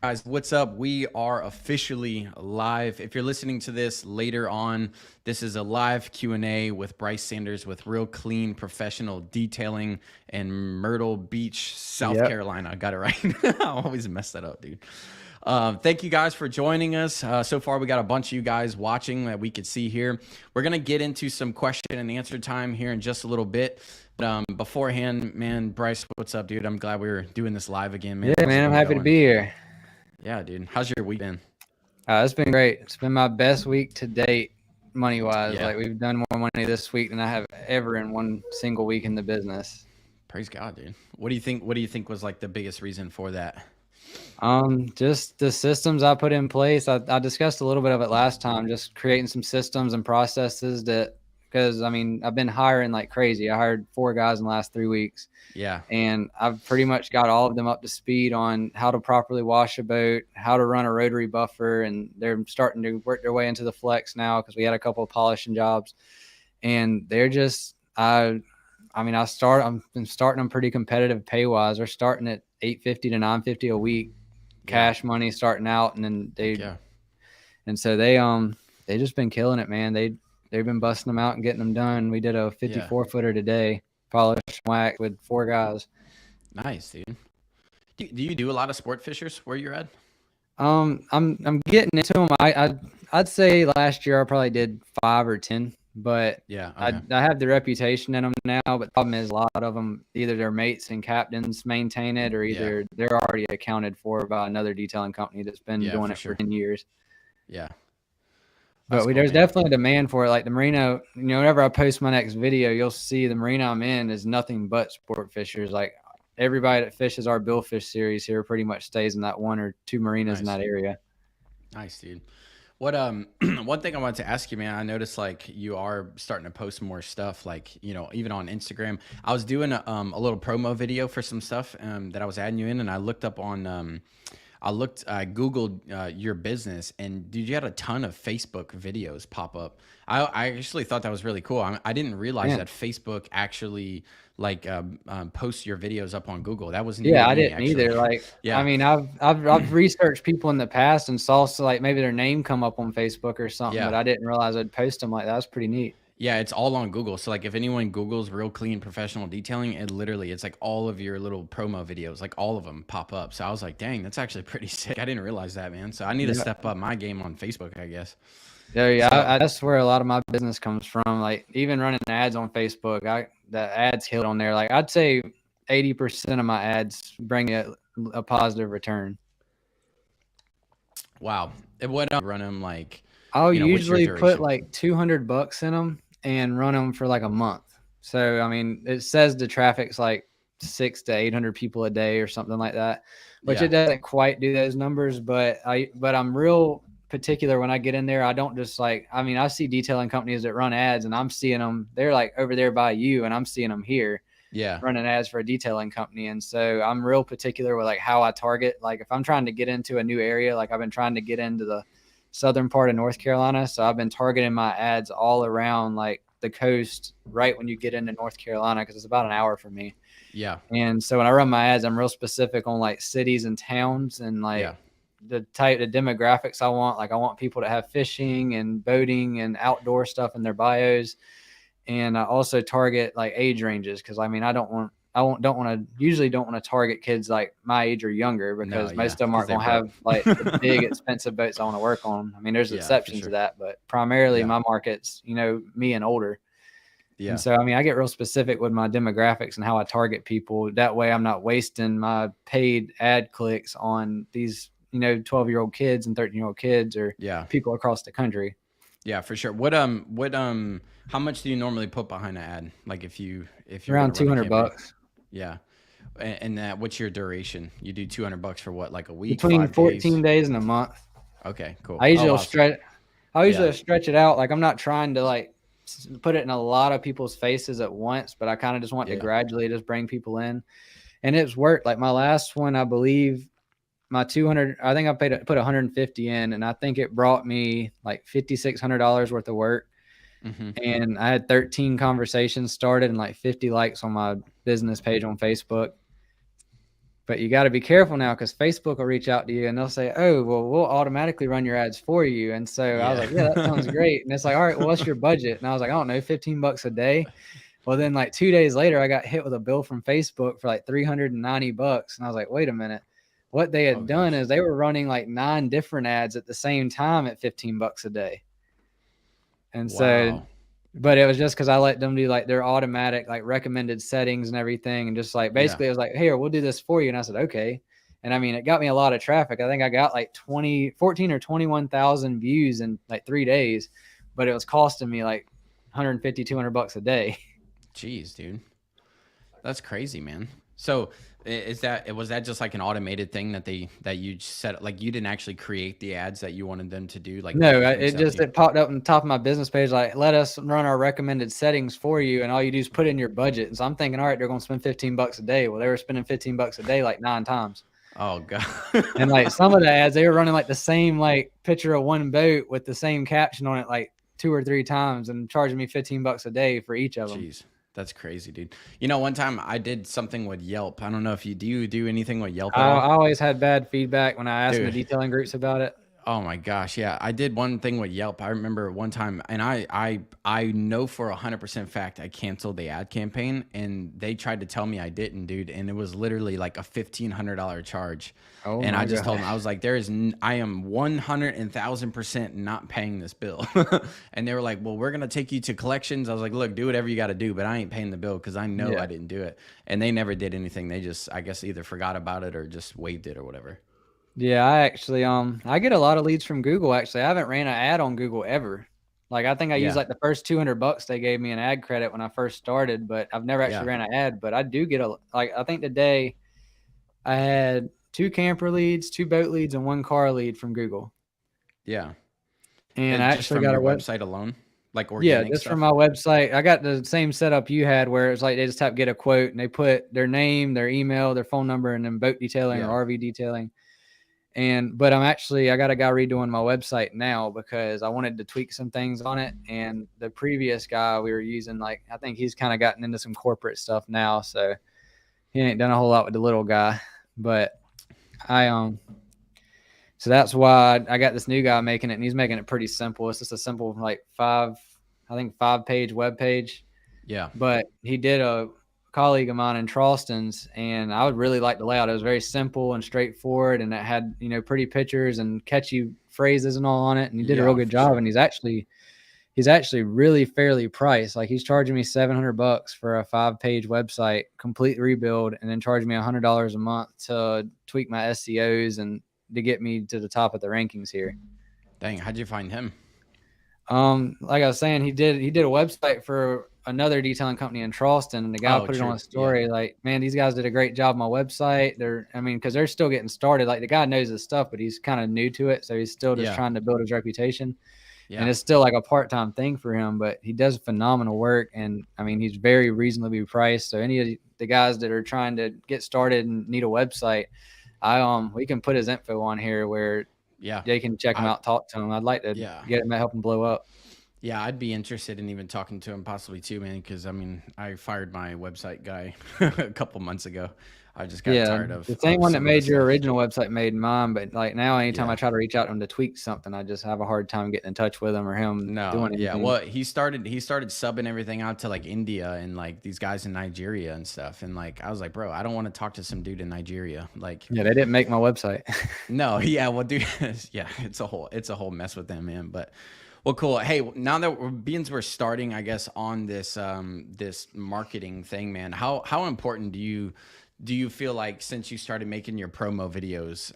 Guys, what's up? We are officially live. If you're listening to this later on, this is a live Q&A with Brice Sanders with Real Clean Professional Detailing in Myrtle Beach, South Yep. Carolina. I got it right. I always mess that up, dude. Thank you guys for joining us. So far, we got a bunch of you guys watching that we could see here. We're going to get into some question and answer time here in just a little bit. But beforehand, man, Brice, what's up, dude? I'm glad we were doing this live again, man. Yeah, How's it man, I'm been happy to going? be here. Yeah, dude. How's your week been? It's been great. It's been my best week to date, money wise. Yeah. Like we've done more money this week than I have ever in one single week in the business. Praise God, dude. What do you think? What do you think was like the biggest reason for that? Just the systems I put in place. I discussed a little bit of it last time. Just creating some systems and processes because I've been hiring like crazy. I hired 4 guys in the last 3 weeks. Yeah. And I've pretty much got all of them up to speed on how to properly wash a boat, how to run a rotary buffer, and they're starting to work their way into the flex now because we had a couple of polishing jobs, and they're just I've been starting them pretty competitive pay wise. They're starting at $850 to $950 a week, cash money starting out, and then they just been killing it, man. They've been busting them out and getting them done. We did a 54 footer today, polished whack with 4 guys. Nice, dude. Do you do a lot of sport fishers where you're at? I'm getting into them. I'd say last year I probably did 5 or 10, but Yeah. I Okay. have the reputation in them now. But the problem is a lot of them, either their mates and captains maintain it, or either they're already accounted for by another detailing company that's been doing it for 10 years. Yeah. But there's definitely a demand for it. Like the marina, whenever I post my next video, you'll see the marina I'm in is nothing but sport fishers. Like everybody that fishes our billfish series here pretty much stays in that 1 or 2 marinas in that area. Nice, dude. What one thing I wanted to ask you, man, I noticed like you are starting to post more stuff, like, even on Instagram. I was doing a little promo video for some stuff that I was adding you in, and I looked up on I Googled your business, and dude, you had a ton of Facebook videos pop up. I actually thought that was really cool. I didn't realize that Facebook actually like posts your videos up on Google. That was new to Yeah, I me, didn't actually. either. Like, Yeah. I've researched people in the past and saw like maybe their name come up on Facebook or something, Yeah. but I didn't realize I'd post them like that. That's pretty neat. Yeah, it's all on Google. So like if anyone Googles Real Clean Professional Detailing, it's like all of your little promo videos, like all of them pop up. So I was like, dang, that's actually pretty sick. I didn't realize that, man. So I need to step up my game on Facebook, I guess. Yeah, So, that's where a lot of my business comes from. Like even running ads on Facebook, the ads kill on there. Like I'd say 80% of my ads bring a positive return. wow. What run them like, I'll what's your usually put duration? like $200 in them and run them for like a month. So it says the traffic's like 600 to 800 people a day or something like that, which it doesn't quite do those numbers. But I'm real particular when I get in there. I don't just I see detailing companies that run ads, and I'm seeing them. They're like over there by you, and I'm seeing them here Yeah. running ads for a detailing company. And so I'm real particular with like how I target. Like if I'm trying to get into a new area, like I've been trying to get into the southern part of North Carolina. So I've been targeting my ads all around like the coast right when you get into North Carolina, because it's about an hour from me. Yeah. And so when I run my ads, I'm real specific on like cities and towns and like the demographics I want. Like I want people to have fishing and boating and outdoor stuff in their bios. And I also target like age ranges, because I don't want to target kids like my age or younger, because most of them aren't going to have like the big expensive boats I want to work on. I mean, there's exceptions to that, but primarily my market's, me and older. Yeah. And so, I get real specific with my demographics and how I target people. That way I'm not wasting my paid ad clicks on these, 12-year-old kids and 13-year-old kids or people across the country. Yeah, for sure. How much do you normally put behind an ad? Like if you're Around going to run a campaign? $200. Yeah. And that, what's your duration? You do $200 for what, like a week, Between 5 14 days? days and a month. Okay, cool. I usually Oh, will wow. stretch. I usually stretch it out. Like I'm not trying to like put it in a lot of people's faces at once, but I kind of just want to gradually just bring people in, and it's worked. Like my last one, I believe my 200. I think I put 150 in, and I think it brought me like $5,600 worth of work. And I had 13 conversations started and like 50 likes on my business page on Facebook. But you got to be careful now because Facebook will reach out to you and they'll say, oh, well, we'll automatically run your ads for you. And so I was like, yeah, that sounds great. And it's like, all right, well, what's your budget? And I was like, I don't know, $15 a day. Well, then like 2 days later, I got hit with a bill from Facebook for like $390. And I was like, wait a minute. What they had done is they were running like 9 different ads at the same time at $15 a day. And so, but it was just because I let them do like their automatic, like recommended settings and everything. And just like, basically it was like, hey, we'll do this for you. And I said, okay. And I mean, it got me a lot of traffic. I think I got like 14 or 21,000 views in like 3 days, but it was costing me like $150, $200 a day. Jeez, dude. That's crazy, man. So was that just like an automated thing that you set, like you didn't actually create the ads that you wanted them to do? Like, no, it popped up on the top of my business page, like, let us run our recommended settings for you. And all you do is put in your budget. And so I'm thinking, all right, they're going to spend $15 a day. Well, they were spending $15 a day, like 9 times. Oh God. And like some of the ads, they were running like the same, like picture of one boat with the same caption on it, like 2 or 3 times and charging me $15 a day for each of them. Jeez. That's crazy, dude. You know, one time I did something with Yelp. I don't know if you do anything with Yelp at all? I always had bad feedback when I asked the detailing groups about it. Oh my gosh, yeah. I did one thing with Yelp. I remember one time, and I know for 100% fact I canceled the ad campaign, and they tried to tell me I didn't, dude. And it was literally like a $1,500 charge. Oh, and I just told them, I was like, I am 100,000% not paying this bill. And they were like, well, we're gonna take you to collections. I was like, look, do whatever you got to do, but I ain't paying the bill because I know I didn't do it. And they never did anything. They just, I guess, either forgot about it or just waived it or whatever. Yeah, I actually, I get a lot of leads from Google. Actually, I haven't ran an ad on Google ever. Like, I think I used like the first $200 they gave me an ad credit when I first started, but I've never actually ran an ad. But I do get I think today I had 2 camper leads, 2 boat leads, and 1 car lead from Google. Yeah. And I actually got a website alone, like organic just stuff? from my website. I got the same setup you had where it's like they just type get a quote and they put their name, their email, their phone number, and then boat detailing or RV detailing. But I got a guy redoing my website now because I wanted to tweak some things on it. And the previous guy we were using, like, I think he's kind of gotten into some corporate stuff now. So he ain't done a whole lot with the little guy, but so that's why I got this new guy making it, and he's making it pretty simple. It's just a simple, like 5-page web page. Yeah. But he did a colleague of mine in Charleston's, and I would really like the layout. It was very simple and straightforward, and it had, pretty pictures and catchy phrases and all on it. And he did a real good job. Sure. And he's actually really fairly priced. Like, he's charging me $700 for a 5-page website, complete rebuild, and then charging me $100 a month to tweak my SEOs and to get me to the top of the rankings here. Dang, how'd you find him? Like I was saying, he did a website for another detailing company in Charleston, and the guy put it on a story. Like, man, these guys did a great job on my website. Because they're still getting started. Like, the guy knows his stuff, but he's kind of new to it, so he's still just trying to build his reputation. Yeah. And it's still like a part-time thing for him, but he does phenomenal work. And he's very reasonably priced. So any of the guys that are trying to get started and need a website, we can put his info on here where they can check him out, talk to him. I'd like to get him to help him blow up. Yeah, I'd be interested in even talking to him possibly too, man, because I fired my website guy a couple months ago. I just got tired of the same one that made your original website made mine, but like now anytime I try to reach out to him to tweak something, I just have a hard time getting in touch with him or him doing anything. Yeah, well, he started subbing everything out to like India and like these guys in Nigeria and stuff. And like I was like, bro, I don't want to talk to some dude in Nigeria. Like, yeah, they didn't make my website. No, yeah, well, dude, yeah, it's a whole mess with them, man. But well, cool. Hey, now that we're starting, I guess, on this this marketing thing, man, how important do you feel like, since you started making your promo videos,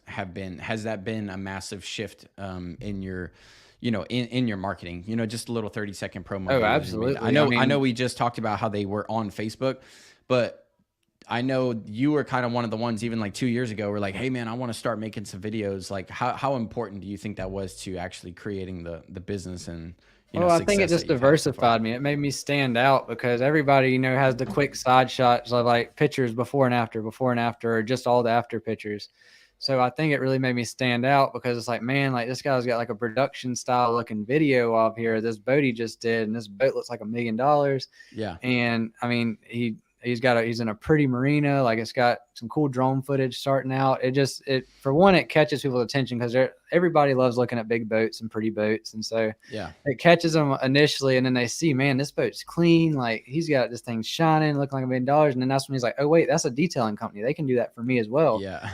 has that been a massive shift in your in your marketing? Just a little 30-second promo. Oh, absolutely. I know we just talked about how they were on Facebook, but I know you were kind of one of the ones, even like 2 years ago, were like, hey man, I want to start making some videos. Like, how important do you think that was to actually creating the business and I think it just diversified me. It made me stand out because everybody, has the quick side shots of like pictures before and after, or just all the after pictures. So I think it really made me stand out because it's like, man, like this guy's got like a production style looking video of here. This boat he just did, and this boat looks like $1 million. Yeah. And he's in a pretty marina. Like it's got some cool drone footage starting out. It for one, it catches people's attention because everybody loves looking at big boats and pretty boats. And so it catches them initially. And then they see, man, this boat's clean. Like he's got this thing shining, looking like $1 million. And then that's when he's like, oh wait, that's a detailing company. They can do that for me as well. Yeah.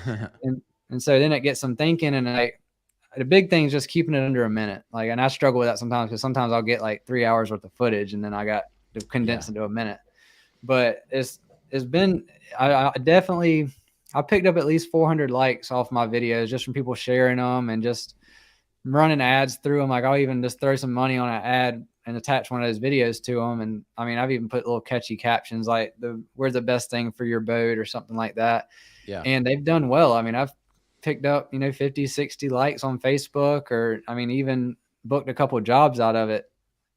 and so then it gets them thinking, and like, the big thing is just keeping it under a minute. Like, and I struggle with that sometimes because sometimes I'll get like 3 hours worth of footage and then I got to condense into a minute. But it's been, I definitely, I picked up at least 400 likes off my videos just from people sharing them and just running ads through them. Like I'll even just throw some money on an ad and attach one of those videos to them. And I mean, I've even put little catchy captions like where's the best thing for your boat or something like that. Yeah. And they've done well. I mean, I've picked up, 50, 60 likes on Facebook, or I mean, even booked a couple of jobs out of it.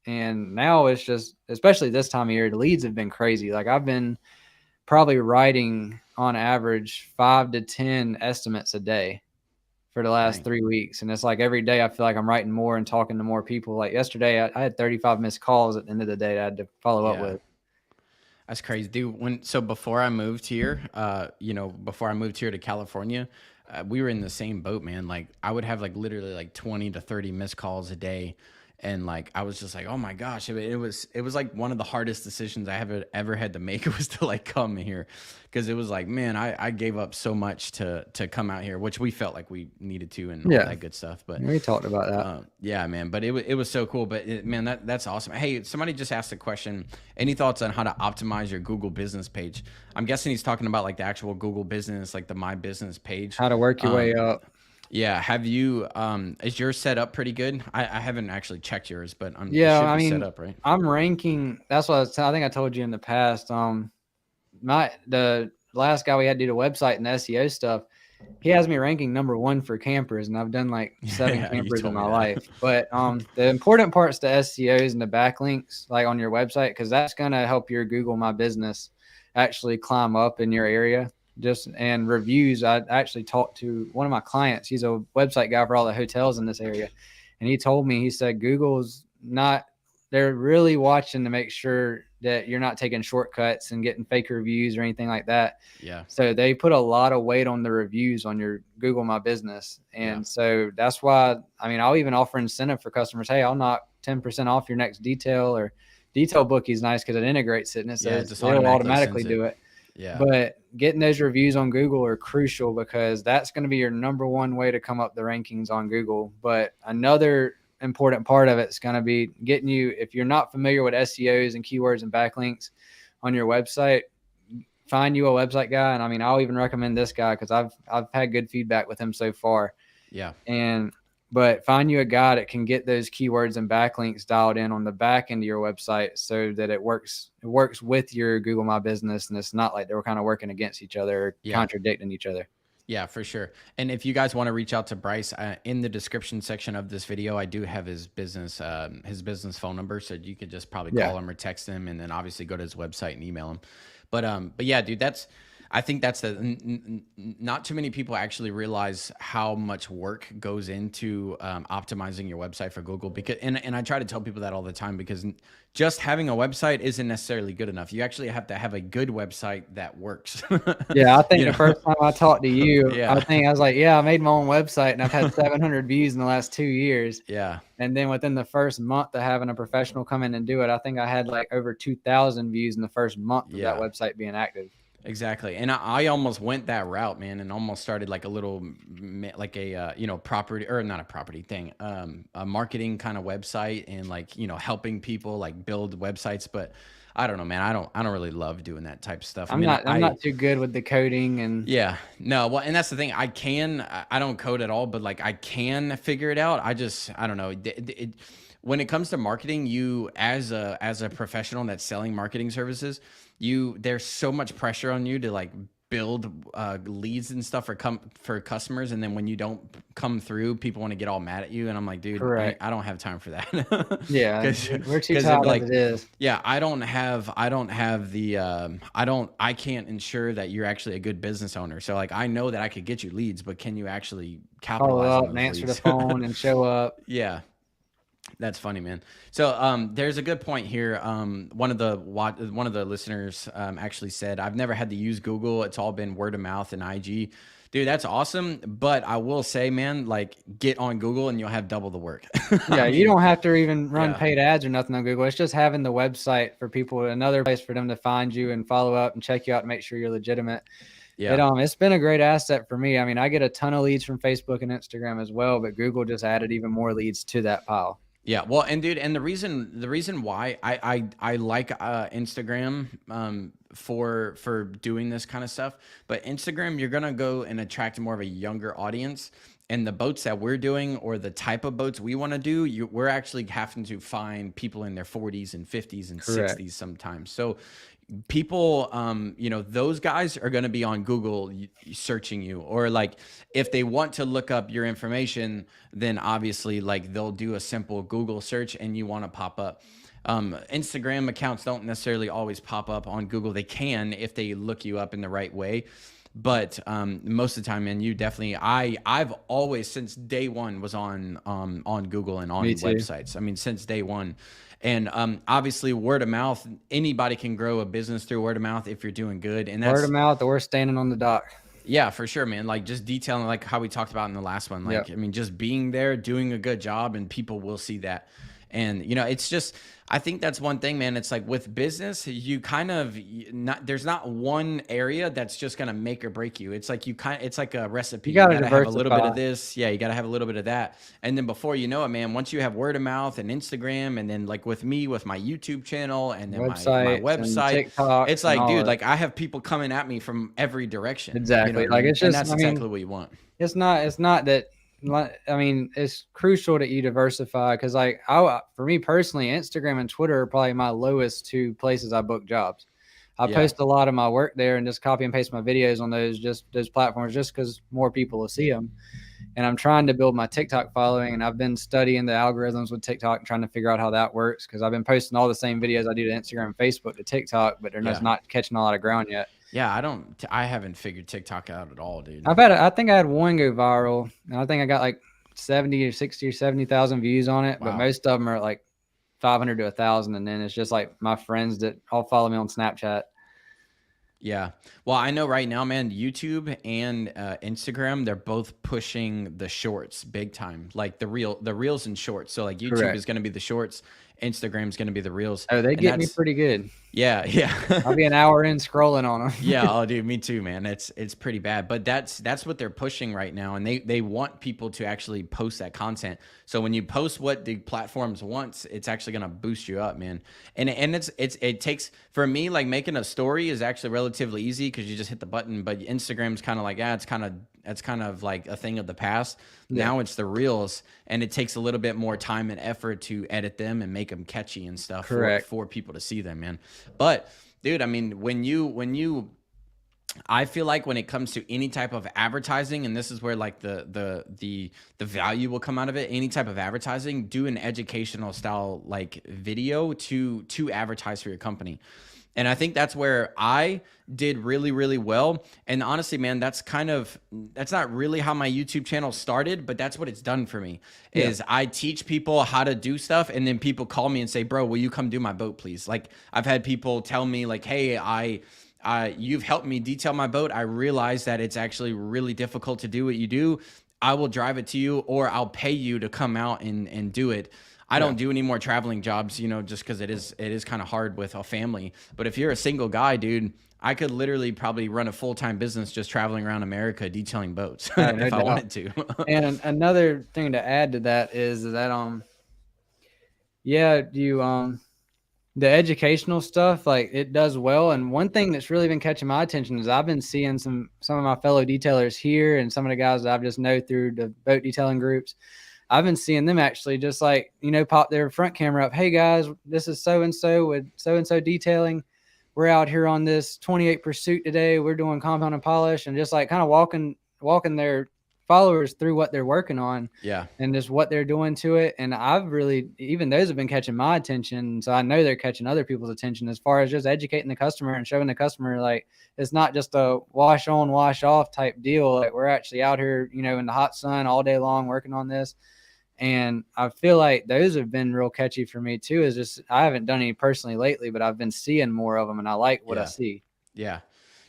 And now it's just, especially this time of year, the leads have been crazy. Like I've been probably writing on average 5 to 10 estimates a day for the last 3 weeks. And it's like every day I feel like I'm writing more and talking to more people. Like yesterday I had 35 missed calls at the end of the day that I had to follow up with. That's crazy, dude. Before I moved here, before I moved here to California, we were in the same boat, man. Like I would have like literally like 20 to 30 missed calls a day. And like, I was just like, oh my gosh, it was like one of the hardest decisions I ever had to make was to like come here. Cause it was like, man, I gave up so much to come out here, which we felt like we needed to and all that good stuff. But we talked about that. Yeah, man, but it was so cool. But man, that's awesome. Hey, somebody just asked a question. Any thoughts on how to optimize your Google business page? I'm guessing he's talking about like the actual Google business, like the My Business page. How to work your way up. Yeah. Have you, is yours set up pretty good? I haven't actually checked yours, but it should be set up, right? I'm ranking. That's what I think I told you in the past. The last guy we had to do the website and the SEO stuff, he has me ranking #1 for campers, and I've done like 7 campers in my life. But the important part's the SEOs and the backlinks, like on your website, because that's gonna help your Google My Business actually climb up in your area. And reviews. I actually talked to one of my clients. He's a website guy for all the hotels in this area. And he told me, he said, Google's not, they're really watching to make sure that you're not taking shortcuts and getting fake reviews or anything like that. Yeah. So they put a lot of weight on the reviews on your Google My Business. And so that's why, I mean, I'll even offer incentive for customers. Hey, I'll knock 10% off your next detail, or DetailBookie is nice because it integrates it and it says it'll automatically do it. Yeah. But getting those reviews on Google are crucial because that's going to be your #1 way to come up the rankings on Google. But another important part of it is going to be getting you, if you're not familiar with SEOs and keywords and backlinks on your website, find you a website guy. And I mean, I'll even recommend this guy because I've had good feedback with him so far. Yeah. But find you a guy that can get those keywords and backlinks dialed in on the back end of your website so that it works with your Google My Business, and it's not like they were kind of working against each other or contradicting each other. Yeah, for sure. And if you guys want to reach out to Brice, in the description section of this video, I do have his business phone number, so you could just probably call him or text him, and then obviously go to his website and email him. But yeah, dude, I think that's not too many people actually realize how much work goes into optimizing your website for Google, because and I try to tell people that all the time, because just having a website isn't necessarily good enough. You actually have to have a good website that works. Yeah, I think the first time I talked to you, I was like, I made my own website and I've had 700 views in the last 2 years. Yeah. And then within the first month of having a professional come in and do it, I think I had like over 2,000 views in the first month of that website being active. Exactly. And I almost went that route, man, and almost started like a little, like a, property, or not a property thing, a marketing kind of website, and like, helping people like build websites. But I don't know, man, I don't really love doing that type of stuff. I'm not too good with the coding and. Yeah, no. Well, and that's the thing. I don't code at all, but like I can figure it out. I don't know. When it comes to marketing, you as a professional that's selling marketing services, there's so much pressure on you to like build leads and stuff for customers, and then when you don't come through, people want to get all mad at you, and I'm like, dude, I don't have time for that. Yeah, we're too tired like, as it is. Yeah, I can't ensure that you're actually a good business owner. So like, I know that I could get you leads, but can you actually capitalize follow up on those and answer leads? the phone and show up? Yeah. That's funny, man. So there's a good point here. One of the listeners actually said, "I've never had to use Google. It's all been word of mouth and IG." Dude, that's awesome. But I will say, man, like get on Google and you'll have double the work. Yeah, you don't have to even run yeah. paid ads or nothing on Google. It's just having the website for people, another place for them to find you and follow up and check you out and make sure you're legitimate. Yeah. It's been a great asset for me. I mean, I get a ton of leads from Facebook and Instagram as well, but Google just added even more leads to that pile. Yeah, well, and dude, and the reason why I like Instagram for doing this kind of stuff, but Instagram, you're gonna go and attract more of a younger audience, and the boats that we're doing or the type of boats we want to do, we're actually having to find people in their 40s and 50s and Correct. 60s sometimes. So people, those guys are going to be on Google searching you, or like if they want to look up your information, then obviously like they'll do a simple Google search and you want to pop up. Instagram accounts don't necessarily always pop up on Google. They can if they look you up in the right way. But most of the time, man, you definitely, I've always since day one was on Google and on websites. I mean, since day one. And obviously, word of mouth, anybody can grow a business through word of mouth if you're doing good. And that's word of mouth, or we're standing on the dock. Yeah, for sure, man. Like just detailing, like how we talked about in the last one. Like, I mean, just being there, doing a good job, and people will see that. And it's just, I think that's one thing, man. It's like with business, you kind of there's not one area that's just gonna make or break you. It's like it's like a recipe. You gotta have a little bit of this, yeah. You gotta have a little bit of that, and then before you know it, man, once you have word of mouth and Instagram, and then like with me, with my YouTube channel, and then my website, TikTok, it's like, dude, like I have people coming at me from every direction. Exactly, like it's just, and that's exactly what you want. It's not that. I mean, it's crucial that you diversify because, like, for me personally, Instagram and Twitter are probably my lowest two places I book jobs. I post a lot of my work there and just copy and paste my videos on those platforms just because more people will see them. And I'm trying to build my TikTok following, and I've been studying the algorithms with TikTok and trying to figure out how that works because I've been posting all the same videos I do to Instagram and Facebook to TikTok, but they're just not catching a lot of ground yet. Yeah, I haven't figured TikTok out at all, dude. I think I had one go viral, and I think I got like 70 or 60 or 70,000 views on it, but most of them are like 500 to 1,000, and then it's just like my friends that all follow me on Snapchat. Yeah. Well, I know right now, man, YouTube and Instagram, they're both pushing the shorts big time, like the reels and shorts. So like YouTube is going to be the shorts, Instagram's going to be the reels. Oh, they get me pretty good. Yeah. I'll be an hour in scrolling on them. Yeah. Oh, dude, me too, man. It's pretty bad, but that's what they're pushing right now, and they want people to actually post that content. So when you post what the platforms wants, it's actually going to boost you up, man. And it takes, for me, like making a story is actually relatively easy because you just hit the button. But Instagram's kind of like, it's kind of like a thing of the past. Yeah. Now it's the reels, and it takes a little bit more time and effort to edit them and make them catchy and stuff for people to see them, man. But dude, I mean, I feel like when it comes to any type of advertising, and this is where like the value will come out of it, any type of advertising, do an educational style like video to advertise for your company. And I think that's where I did really, really well. And honestly, man, that's not really how my YouTube channel started, but that's what it's done for me. Is I teach people how to do stuff, and then people call me and say, bro, will you come do my boat, please? Like I've had people tell me like, hey, you've helped me detail my boat. I realize that it's actually really difficult to do what you do. I will drive it to you, or I'll pay you to come out and do it. I don't do any more traveling jobs, just because it is kind of hard with a family. But if you're a single guy, dude, I could literally probably run a full-time business just traveling around America detailing boats if I wanted to. And another thing to add to that is that the educational stuff, like it does well. And one thing that's really been catching my attention is I've been seeing some of my fellow detailers here and some of the guys that I've just know through the boat detailing groups. I've been seeing them actually just like, pop their front camera up. Hey guys, this is so-and-so with so-and-so detailing. We're out here on this 28 pursuit today. We're doing compound and polish, and just like kind of walking their followers through what they're working on. Yeah. And just what they're doing to it. And even those have been catching my attention. So I know they're catching other people's attention as far as just educating the customer and showing the customer, like, it's not just a wash on, wash off type deal. Like we're actually out here, in the hot sun all day long working on this. And I feel like those have been real catchy for me too. Is just, I haven't done any personally lately, but I've been seeing more of them and I like what I see. Yeah.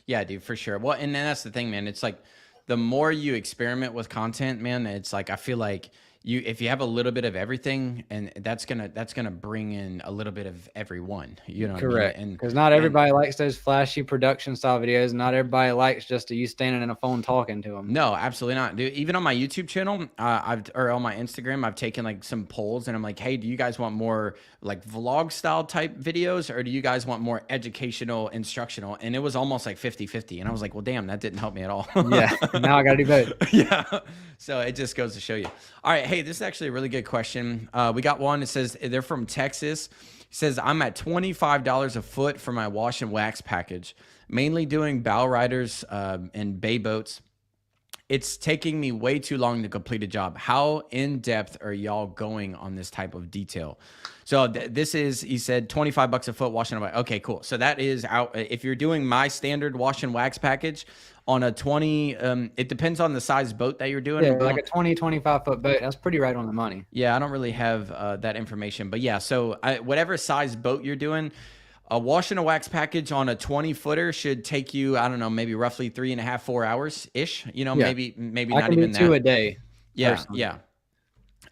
Yeah, dude, for sure. Well, and then that's the thing, man. It's like the more you experiment with content, man, it's like I feel like if you have a little bit of everything, and that's gonna bring in a little bit of everyone. You know what I mean? Correct. Because not everybody likes those flashy production style videos. Not everybody likes just you standing in a phone talking to them. No, absolutely not, dude. Even on my YouTube channel, or on my Instagram, I've taken like some polls, and I'm like, hey, do you guys want more like vlog style type videos, or do you guys want more educational, instructional? And it was almost like 50-50. And I was like, well, damn, that didn't help me at all. Yeah. Now I got to do both. Yeah. So it just goes to show you. All right. Hey, this is actually a really good question. We got one. It says they're from Texas. It says, I'm at $25 a foot for my wash and wax package, mainly doing bow riders and bay boats. It's taking me way too long to complete a job. How in depth are y'all going on this type of detail? So this is, he said, 25 bucks a foot wash and wax. Okay, cool. So that is out. If you're doing my standard wash and wax package on a 20, it depends on the size boat that you're doing. Yeah, like a 20, 25 foot boat. That's pretty right on the money. Yeah, I don't really have that information, but yeah. So whatever size boat you're doing, a wash and a wax package on a 20 footer should take you, I don't know, maybe roughly 3.5, 4 hours ish. You know, maybe not even that. 2 a day. Yeah, personally. yeah.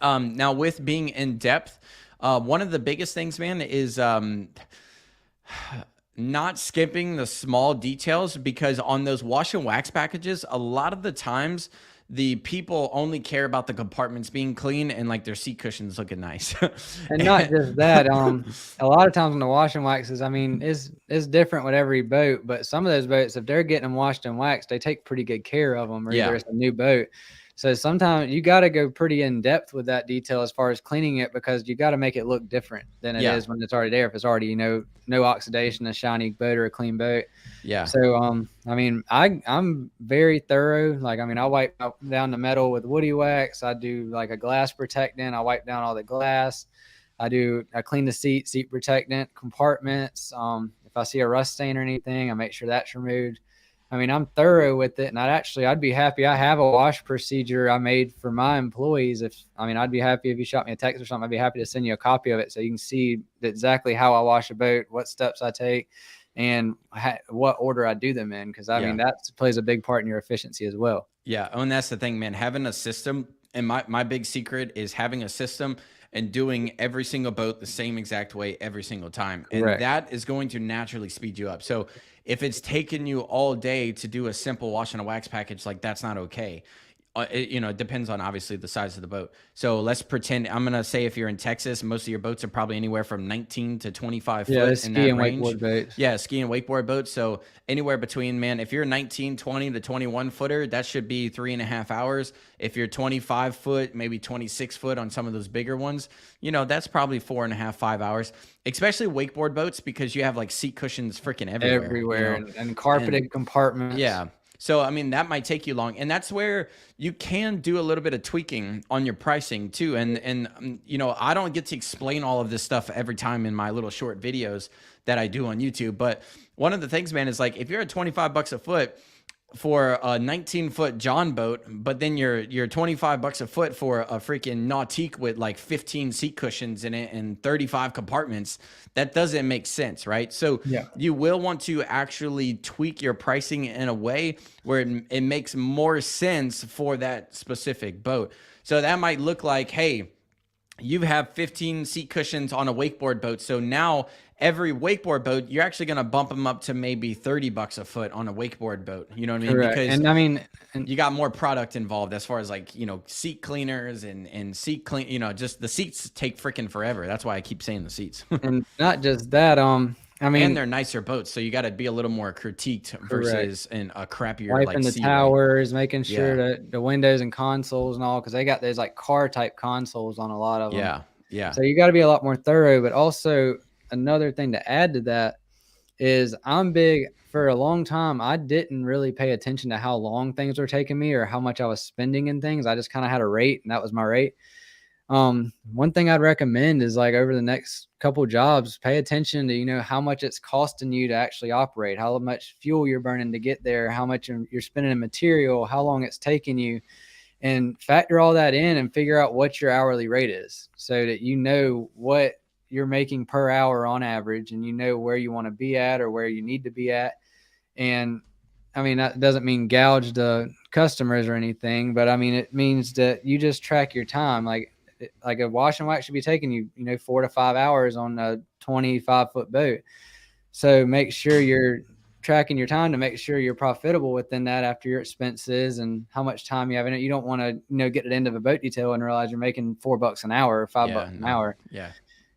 Now with being in depth, one of the biggest things, man, is not skipping the small details, because on those wash and wax packages, a lot of the times the people only care about the compartments being clean and like their seat cushions looking nice. And not just that, a lot of times on the wash and waxes, I mean, it's different with every boat, but some of those boats, if they're getting them washed and waxed, they take pretty good care of them, or either it's a new boat. So sometimes you got to go pretty in depth with that detail as far as cleaning it, because you got to make it look different than it is when it's already there. If it's already, no oxidation, a shiny boat or a clean boat. Yeah. So, I mean, I'm very thorough. Like, I mean, I wipe down the metal with woody wax. I do like a glass protectant. I wipe down all the glass. I clean the seat protectant, compartments. If I see a rust stain or anything, I make sure that's removed. I mean, I'm thorough with it, and I'd be happy. I have a wash procedure I made for my employees. I'd be happy if you shot me a text or something. I'd be happy to send you a copy of it so you can see exactly how I wash a boat, what steps I take, and what order I do them in. Because I mean, that plays a big part in your efficiency as well. Yeah, and that's the thing, man. Having a system, and my big secret is having a system and doing every single boat the same exact way every single time. Correct. And that is going to naturally speed you up. So if it's taking you all day to do a simple wash and a wax package, like that's not okay. It depends on obviously the size of the boat. So let's pretend, I'm going to say if you're in Texas, most of your boats are probably anywhere from 19 to 25 foot in that range. Wakeboard boats. Yeah, ski and wakeboard boats. So anywhere between, man, if you're 19, 20 to 21 footer, that should be 3.5 hours. If you're 25 foot, maybe 26 foot on some of those bigger ones, that's probably 4.5, 5 hours, especially wakeboard boats, because you have like seat cushions freaking everywhere. And carpeted compartments. Yeah. So, I mean, that might take you long. And that's where you can do a little bit of tweaking on your pricing too. And I don't get to explain all of this stuff every time in my little short videos that I do on YouTube. But one of the things, man, is like if you're at 25 bucks a foot for a 19-foot John boat, but then you're 25 bucks a foot for a freaking Nautique with like 15 seat cushions in it and 35 compartments, that doesn't make sense, right? So you will want to actually tweak your pricing in a way where it makes more sense for that specific boat. So that might look like, hey, you have 15 seat cushions on a wakeboard boat. So now every wakeboard boat, you're actually going to bump them up to maybe 30 bucks a foot on a wakeboard boat. You know what I mean? Correct. Because and I mean, you got more product involved as far as like, seat cleaners and seat clean, just the seats take freaking forever. That's why I keep saying the seats. And not just that, I mean, and they're nicer boats, so you got to be a little more critiqued versus in a crappier wiping like the towers, making sure that the windows and consoles and all, because they got those like car type consoles on a lot of them. Yeah. So you got to be a lot more thorough. But also another thing to add to that is I'm big. For a long time, I didn't really pay attention to how long things were taking me or how much I was spending in things. I just kind of had a rate, and that was my rate. One thing I'd recommend is like over the next couple jobs, pay attention to, how much it's costing you to actually operate, how much fuel you're burning to get there, how much you're spending in material, how long it's taking you. and factor all that in and figure out what your hourly rate is so that you know what you're making per hour on average, and you know where you want to be at or where you need to be at. And I mean, that doesn't mean gouge the customers or anything, but I mean, it means that you just track your time. Like a wash and wax should be taking you, 4 to 5 hours on a 25-foot boat. So make sure you're tracking your time to make sure you're profitable within that after your expenses and how much time you have in it. You don't want to, get to the end of a boat detail and realize you're making $4 an hour or $5 an hour. Yeah.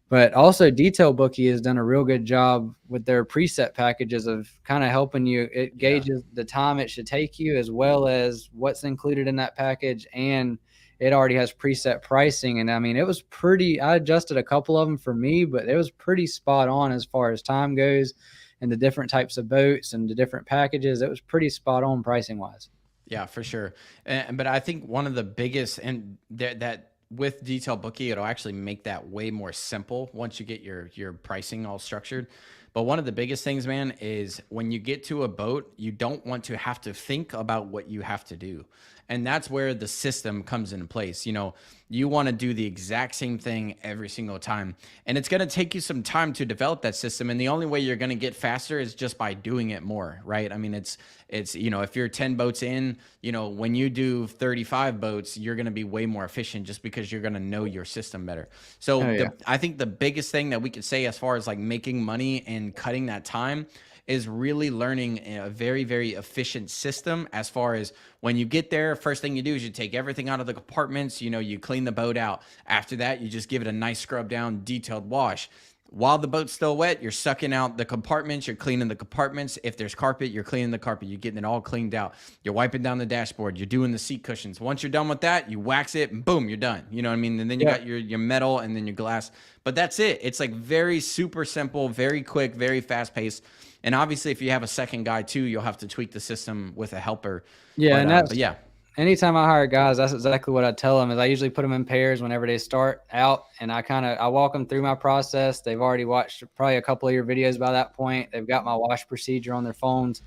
But also DetailBookie has done a real good job with their preset packages of kind of helping you. It gauges the time it should take you as well as what's included in that package. And it already has preset pricing. And I mean, it was I adjusted a couple of them for me, but it was pretty spot on as far as time goes and the different types of boats and the different packages. It was pretty spot on pricing wise. Yeah, for sure. But I think one of the biggest, and that with DetailBookie, it'll actually make that way more simple once you get your pricing all structured. But one of the biggest things, man, is when you get to a boat, you don't want to have to think about what you have to do. And that's where the system comes into place. You want to do the exact same thing every single time. And it's going to take you some time to develop that system. And the only way you're going to get faster is just by doing it more, right? I mean, it's if you're 10 boats in, when you do 35 boats, you're going to be way more efficient just because you're going to know your system better. So I think the biggest thing that we could say as far as like making money and cutting that time is really learning a very, very efficient system. As far as when you get there, first thing you do is you take everything out of the compartments, you clean the boat out. After that, you just give it a nice scrub down, detailed wash. While the boat's still wet, you're sucking out the compartments, you're cleaning the compartments. If there's carpet, you're cleaning the carpet, you're getting it all cleaned out. You're wiping down the dashboard, you're doing the seat cushions. Once you're done with that, you wax it and boom, you're done. You know what I mean? And then you got your metal and then your glass. But that's it. It's like very super simple, very quick, very fast paced. And obviously, if you have a second guy too, you'll have to tweak the system with a helper. Yeah, but yeah. Anytime I hire guys, that's exactly what I tell them. Is I usually put them in pairs whenever they start out, and I walk them through my process. They've already watched probably a couple of your videos by that point. They've got my wash procedure on their phones,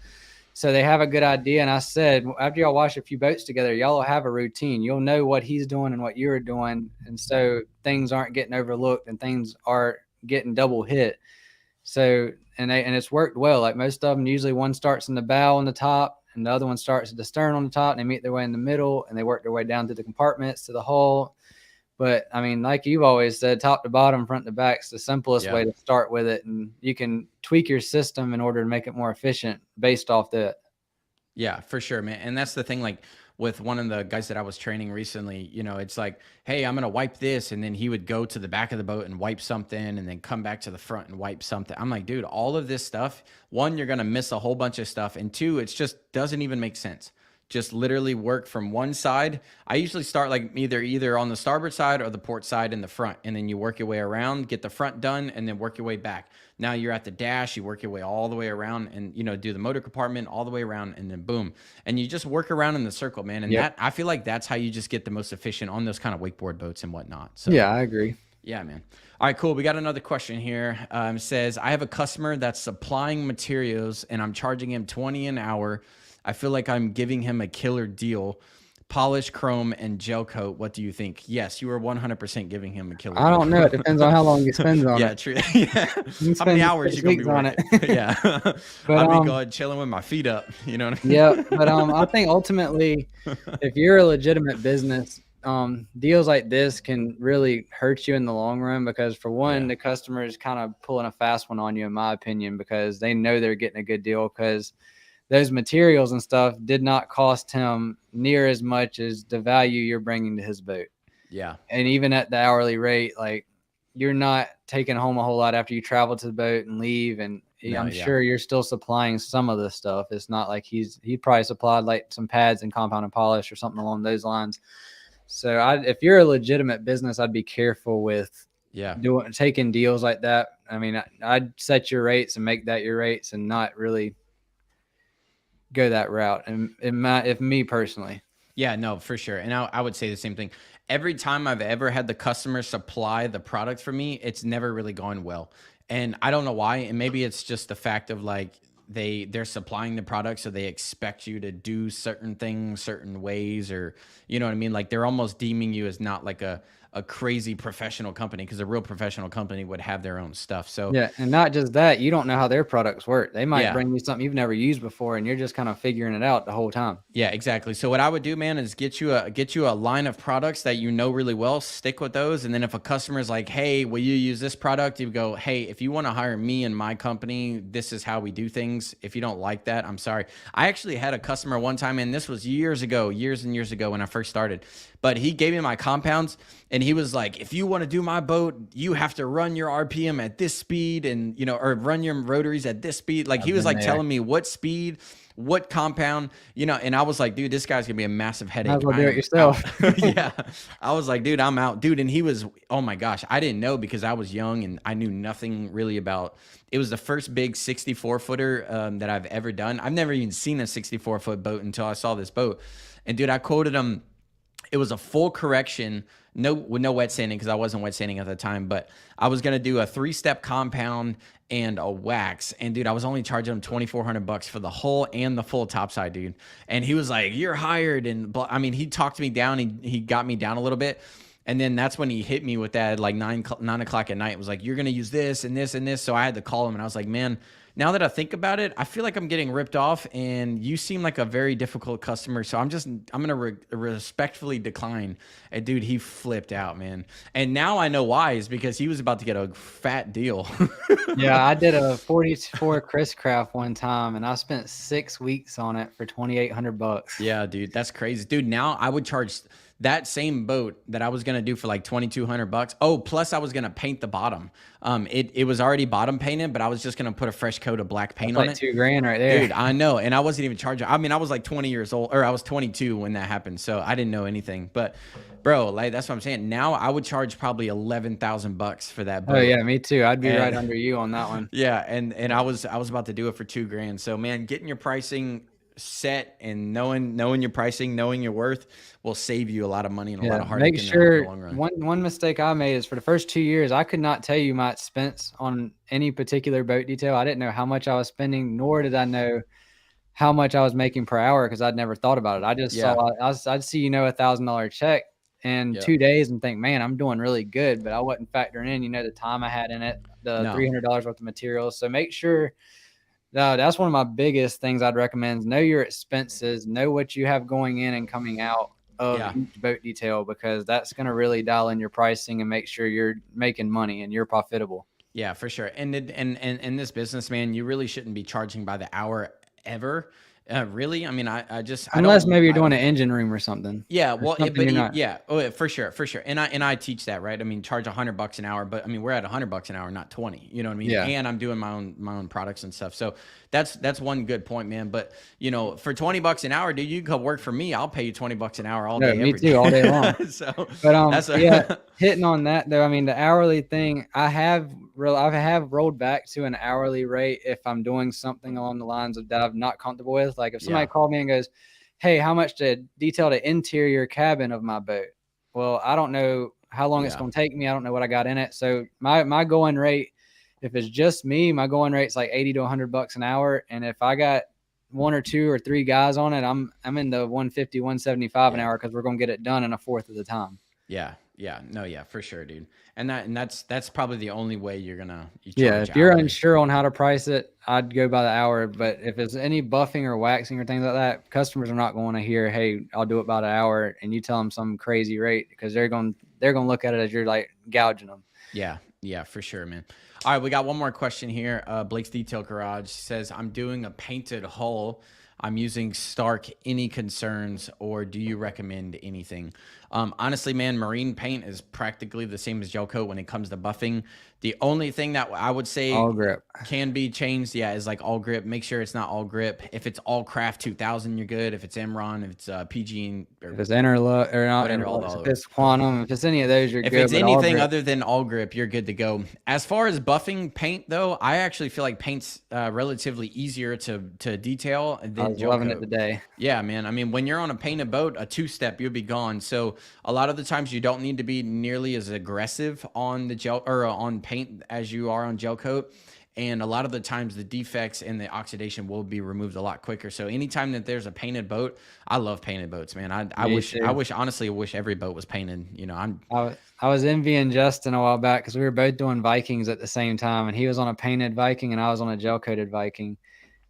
so they have a good idea. And I said, after y'all wash a few boats together, y'all will have a routine. You'll know what he's doing and what you're doing, and so things aren't getting overlooked and things aren't getting double hit. So and it's worked well. Like most of them, usually one starts in the bow on the top and the other one starts at the stern on the top, and they meet their way in the middle and they work their way down to the compartments to the hull. But I mean, like you've always said, top to bottom, front to back is the simplest way to start with it. And you can tweak your system in order to make it more efficient based off that. Yeah, for sure, man. And that's the thing, like with one of the guys that I was training recently, it's like, hey, I'm going to wipe this. And then he would go to the back of the boat and wipe something and then come back to the front and wipe something. I'm like, dude, all of this stuff, one, you're going to miss a whole bunch of stuff. And two, it's just doesn't even make sense. Just literally work from one side. I usually start like either on the starboard side or the port side in the front. And then you work your way around, get the front done, and then work your way back. Now you're at the dash, you work your way all the way around and, do the motor compartment all the way around and then boom. And you just work around in the circle, man. And that, I feel like that's how you just get the most efficient on those kind of wakeboard boats and whatnot. So yeah, I agree. Yeah, man. All right, cool. We got another question here. It says, I have a customer that's supplying materials and I'm charging him $20 an hour. I feel like I'm giving him a killer deal. Polish, chrome, and gel coat. What do you think? Yes, you are 100% giving him a killer deal. I don't know. It depends on how long he spends on it. Yeah, true. Yeah. How many hours you going to be working? Yeah. But, I'll be going chilling with my feet up. You know what I mean? Yeah, but I think ultimately, if you're a legitimate business, deals like this can really hurt you in the long run because, for one, the customer is kind of pulling a fast one on you, in my opinion, because they know they're getting a good deal because those materials and stuff did not cost him near as much as the value you're bringing to his boat. Yeah. And even at the hourly rate, like, you're not taking home a whole lot after you travel to the boat and leave. And I'm sure you're still supplying some of this stuff. It's not like he probably supplied like some pads and compound and polish or something along those lines. So if you're a legitimate business, I'd be careful with taking deals like that. I mean, I'd set your rates and make that your rates and not really go that route. And if me personally. Yeah, no, for sure. And I would say the same thing. Every time I've ever had the customer supply the product for me, it's never really gone well. And I don't know why. And maybe it's just the fact of like, they're supplying the product, so they expect you to do certain things certain ways, or you know what I mean? Like they're almost deeming you as not like a crazy professional company, because a real professional company would have their own stuff. So Yeah, and not just that, you don't know how their products work. They might yeah. bring you something you've never used before, and you're just kind of figuring it out the whole time. Yeah, exactly. So what I would do, man, is get you a line of products that you know really well, stick with those. And then if a customer is like, hey, will you use this product? You go, hey, if you want to hire me and my company, this is how we do things. If you don't like that, I'm sorry. I actually had a customer one time, and this was years and years ago when I first started, but he gave me my compounds, and he was like, if you want to do my boat, you have to run your RPM at this speed, and or run your rotaries at this speed. Like he was like telling me what speed, what compound, and I was like, dude, this guy's gonna be a massive headache. Might as well do it yourself. Yeah. I was like, dude, I'm out, dude. And he was, oh my gosh, I didn't know, because I was young and I knew nothing really about, it was the first big 64 footer that I've ever done. I've never even seen a 64-foot boat until I saw this boat. And dude, I quoted him. It was a full correction, no wet sanding, because I wasn't wet sanding at the time, but I was gonna do a 3-step compound and a wax. And dude, I was only charging him $2,400 for the hull and the full topside, dude. And he was like, "You're hired." And I mean, he talked me down. He got me down a little bit. And then that's when he hit me with that, like 9 o'clock at night. It was like, "You're gonna use this and this and this." So I had to call him, and I was like, "Man, now that I think about it, I feel like I'm getting ripped off, and you seem like a very difficult customer. So I'm going to respectfully decline." And dude, he flipped out, man. And now I know why, is because he was about to get a fat deal. Yeah, I did a 44 Chris Craft one time, and I spent 6 weeks on it for $2,800. Yeah, dude, that's crazy. Dude, now I would charge that same boat that I was going to do for like $2,200. Oh, plus I was going to paint the bottom. It was already bottom painted, but I was just going to put a fresh coat of black paint on it. $2,000 right there. Dude, I know. And I wasn't even charging. I mean, I was like 20 years old, or I was 22 when that happened. So I didn't know anything, but bro, like, that's what I'm saying. Now I would charge probably $11,000 for that boat. Oh yeah, me too. I'd be right under you on that one. Yeah. And I was about to do it for $2,000. So man, getting your pricing set and knowing your pricing, knowing your worth will save you a lot of money and a lot of heartache. Make sure, in the long run. One mistake I made is, for the first 2 years, I could not tell you my expense on any particular boat detail. I didn't know how much I was spending, nor did I know how much I was making per hour, because I'd never thought about it. I just saw, I'd see, $1,000 check in 2 days and think, man, I'm doing really good. But I wasn't factoring in, the time I had in it, the $300 worth of materials. So make sure. That's one of my biggest things I'd recommend. Know your expenses, know what you have going in and coming out of each boat detail, because that's going to really dial in your pricing and make sure you're making money and you're profitable. Yeah, for sure. And in this business, man, you really shouldn't be charging by the hour ever. Really? I mean, unless maybe you're doing an engine room or something. Yeah, well, for sure. And I teach that, right? I mean, charge $100 an hour, but I mean, we're at $100 an hour, not 20. You know what I mean? Yeah. And I'm doing my own products and stuff. So that's one good point, man. But for $20 an hour, dude, you can come work for me. I'll pay you $20 an hour all day. Me too, all day long. So, but hitting on that though, I mean, the hourly thing, I have rolled back to an hourly rate if I'm doing something along the lines of that I'm not comfortable with. Like if somebody called me and goes, "Hey, how much to detail the interior cabin of my boat?" Well, I don't know how long it's going to take me. I don't know what I got in it. So my going rate, if it's just me, my going rate's like $80 to $100 an hour. And if I got 1 or 2 or 3 guys on it, I'm in the 150, 175 an hour, because we're going to get it done in a fourth of the time. Yeah. No, for sure, dude. And that's probably the only way you're gonna. If you're unsure on how to price it, I'd go by the hour. But if it's any buffing or waxing or things like that, customers are not going to hear, "Hey, I'll do it by the hour," and you tell them some crazy rate, because they're going to look at it as you're like gouging them. Yeah, for sure, man. All right, we got one more question here. Blake's Detail Garage says, "I'm doing a painted hull. I'm using Stark. Any concerns, or do you recommend anything?" Honestly, man, marine paint is practically the same as gel coat when it comes to buffing. The only thing that I would say all grip can be changed, is like all grip. Make sure it's not all grip. If it's all Craft 2000, you're good. If it's Emron, if it's PG, if it's Interlock or not, if it's Quantum, if it's any of those, you're good. If it's anything other than all grip, you're good to go. As far as buffing paint, though, I actually feel like paint's relatively easier to detail than I was gel loving coat. it today. Yeah, man. I mean, when you're on a painted boat, a 2-step, you'll be gone. So a lot of the times you don't need to be nearly as aggressive on the gel or on paint as you are on gel coat. And a lot of the times the defects and the oxidation will be removed a lot quicker. So anytime that there's a painted boat, I love painted boats, man. Me too. Honestly, I wish every boat was painted. You know, I was envying Justin a while back because we were both doing Vikings at the same time, and he was on a painted Viking and I was on a gel coated Viking,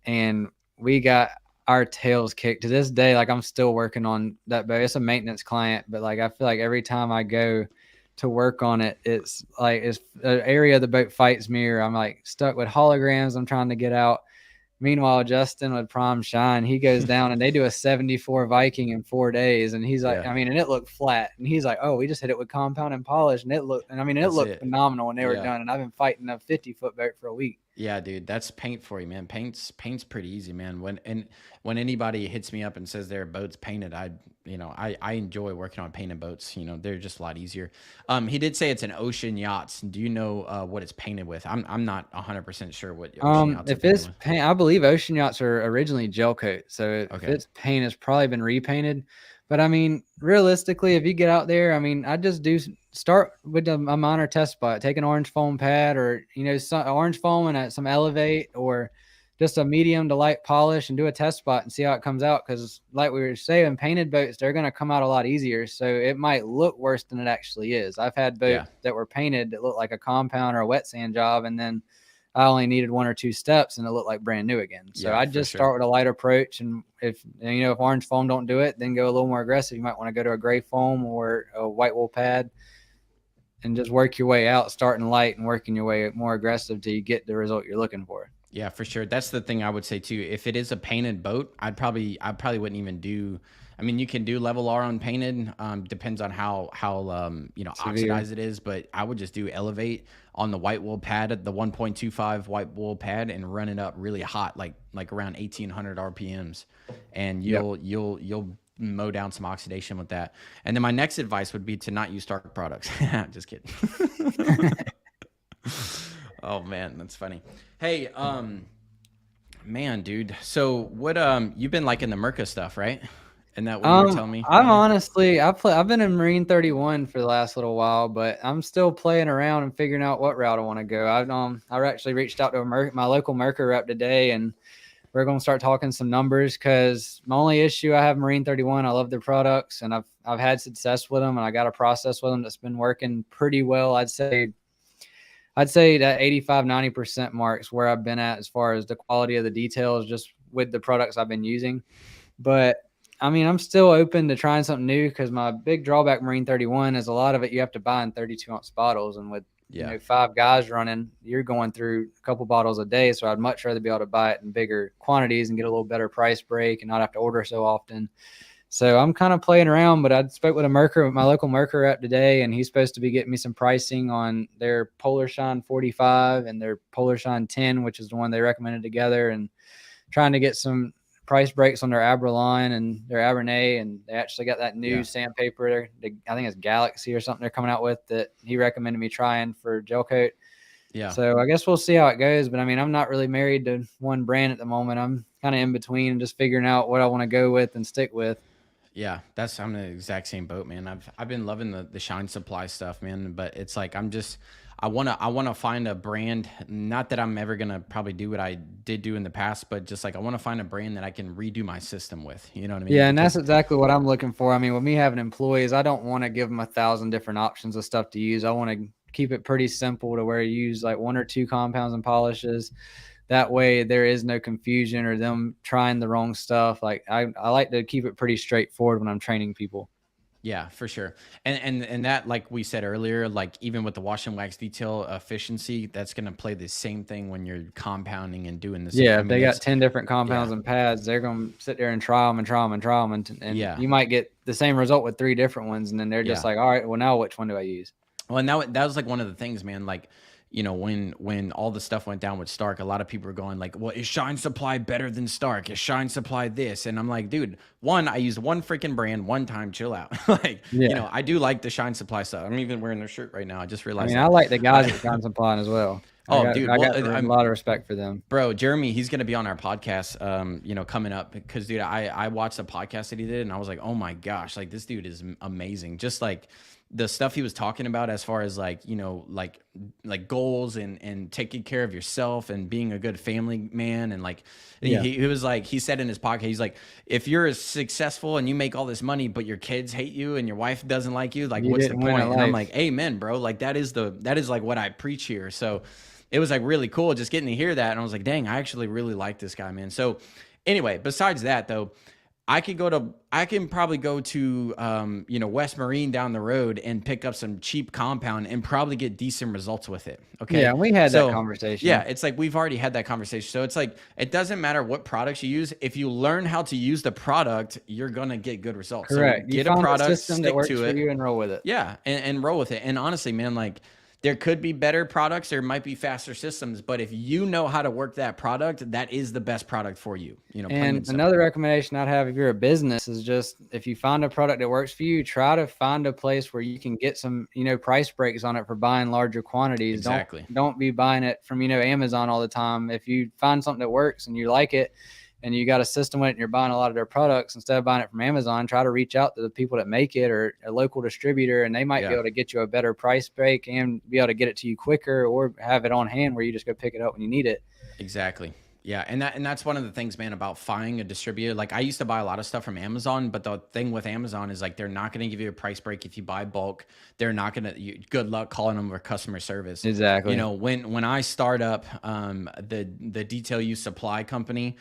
and we got our tails kicked to this day. Like I'm still working on that boat. It's a maintenance client, but like I feel like every time I go to work on it, it's like it's an area of the boat fights me, or I'm like stuck with holograms I'm trying to get out. Meanwhile, Justin with Prime Shine, he goes down and they do a 74 Viking in 4 days. And he's like, yeah, I mean, and it looked flat. And he's like, oh, we just hit it with compound and polish. And it looked, and I mean, it looked phenomenal when they were done. And I've been fighting a 50-foot boat for a week. Yeah, dude, that's paint for you, man. Paint's pretty easy, man. When anybody hits me up and says their boat's painted, I enjoy working on painted boats. You know, they're just a lot easier. He did say it's an ocean yachts. Do you know what it's painted with? I'm not 100% sure what ocean yachts if it's paint, I believe ocean yachts are originally gel coat. So if it's paint, it's probably been repainted. But I mean, realistically, if you get out there, I mean, I just start with a minor test spot, take an orange foam pad, or, you know, some orange foam and some Elevate, or just a medium to light polish, and do a test spot and see how it comes out. Because like we were saying, painted boats, they're going to come out a lot easier. So it might look worse than it actually is. I've had boats that were painted that looked like a compound or a wet sand job, and then I only needed 1 or 2 steps and it looked like brand new again. So I just start with a light approach. And if orange foam don't do it, then go a little more aggressive. You might want to go to a gray foam or a white wool pad, and just work your way out, starting light and working your way more aggressive till you get the result you're looking for. Yeah, for sure. That's the thing I would say too. If it is a painted boat, I probably wouldn't even do. I mean, you can do level R on painted. Depends on how oxidized it is. But I would just do Elevate on the white wool pad, at the 1.25 white wool pad, and run it up really hot, like around 1800 RPMs, and you'll mow down some oxidation with that. And then my next advice would be to not use Stark products. Just kidding. Oh man, that's funny. Hey, man, dude. So what? You've been liking the Merca stuff, right? And that what you were telling me? I'm honestly, I've been in Marine 31 for the last little while, but I'm still playing around and figuring out what route I want to go. I actually reached out to my local Merca rep today, and we're going to start talking some numbers, because my only issue, I have Marine 31. I love their products, and I've had success with them, and I got a process with them that's been working pretty well. I'd say that 85-90% marks where I've been at as far as the quality of the details, just with the products I've been using. But I mean, I'm still open to trying something new, because my big drawback Marine 31 is a lot of it you have to buy in 32-ounce bottles. And with 5 guys running, you're going through a couple bottles a day. So I'd much rather be able to buy it in bigger quantities and get a little better price break and not have to order so often. So I'm kind of playing around, but I spoke with my local Merca rep today, and he's supposed to be getting me some pricing on their Polar Shine 45 and their Polar Shine 10, which is the one they recommended together, and trying to get some price breaks on their Abraline and their Abernay. And they actually got that new sandpaper. I think it's Galaxy or something they're coming out with, that he recommended me trying for gel coat. Yeah. So I guess we'll see how it goes. But I mean, I'm not really married to one brand at the moment. I'm kind of in between and just figuring out what I want to go with and stick with. Yeah, I'm in the exact same boat, man. I've been loving the Shine Supply stuff, man. But it's like I wanna find a brand. Not that I'm ever gonna probably do what I did do in the past, but just like I want to find a brand that I can redo my system with. You know what I mean? Yeah, and that's exactly what I'm looking for. I mean, with me having employees, I don't want to give them 1,000 different options of stuff to use. I want to keep it pretty simple to where you use like 1 or 2 compounds and polishes. That way there is no confusion or them trying the wrong stuff. Like I like to keep it pretty straightforward when I'm training people. Yeah, for sure. And that, like we said earlier, like even with the wash and wax detail efficiency, that's going to play the same thing when you're compounding and doing this. Yeah, if they got 10 different compounds and pads, they're going to sit there and try them and try them and try them. And you might get the same result with 3 different ones. And then they're just like, all right, well, now which one do I use? Well, and that was like one of the things, man, like, you know, when all the stuff went down with Stark, a lot of people were going like, well, is Shine Supply better than Stark? Is Shine Supply this? And I'm like, dude, I used one freaking brand one time, chill out. You know, I do like the Shine Supply stuff. I'm even wearing their shirt right now. I just realized. I like the guys at Shine Supply as well. I got a lot of respect for them. Bro, Jeremy, he's going to be on our podcast, you know, coming up, because, dude, I watched the podcast that he did, and I was like, oh my gosh, like this dude is amazing. Just like the stuff he was talking about as far as like, you know, like goals and taking care of yourself and being a good family man. And like, he was like, he said in his podcast, he's like, if you're successful and you make all this money, but your kids hate you and your wife doesn't like you, like, what's the point? And I'm like, amen, bro. Like that is like what I preach here. So it was like really cool just getting to hear that. And I was like, dang, I actually really like this guy, man. So anyway, besides that though, I can probably go to, you know, West Marine down the road and pick up some cheap compound and probably get decent results with it. Okay. Yeah. We had that conversation. Yeah. It's like, we've already had that conversation. So it's like, it doesn't matter what products you use. If you learn how to use the product, you're going to get good results. Correct. So get a product, stick that works to for it, you and roll with it. Yeah. And roll with it. And honestly, man, like, there could be better products. There might be faster systems, but if you know how to work that product, that is the best product for you. You know, and another recommendation I'd have if you're a business is just, if you find a product that works for you, try to find a place where you can get some, you know, price breaks on it for buying larger quantities. Exactly. Don't be buying it from, you know, Amazon all the time. If you find something that works and you like it, and you got a system with it and you're buying a lot of their products, instead of buying it from Amazon, try to reach out to the people that make it or a local distributor, and they might be able to get you a better price break and be able to get it to you quicker, or have it on hand where you just go pick it up when you need it. Exactly. Yeah. And that's one of the things, man, about finding a distributor. Like I used to buy a lot of stuff from Amazon, but the thing with Amazon is like, they're not going to give you a price break if you buy bulk. They're not going to, good luck calling them for customer service. Exactly. You know, when I start up the DetailU supply company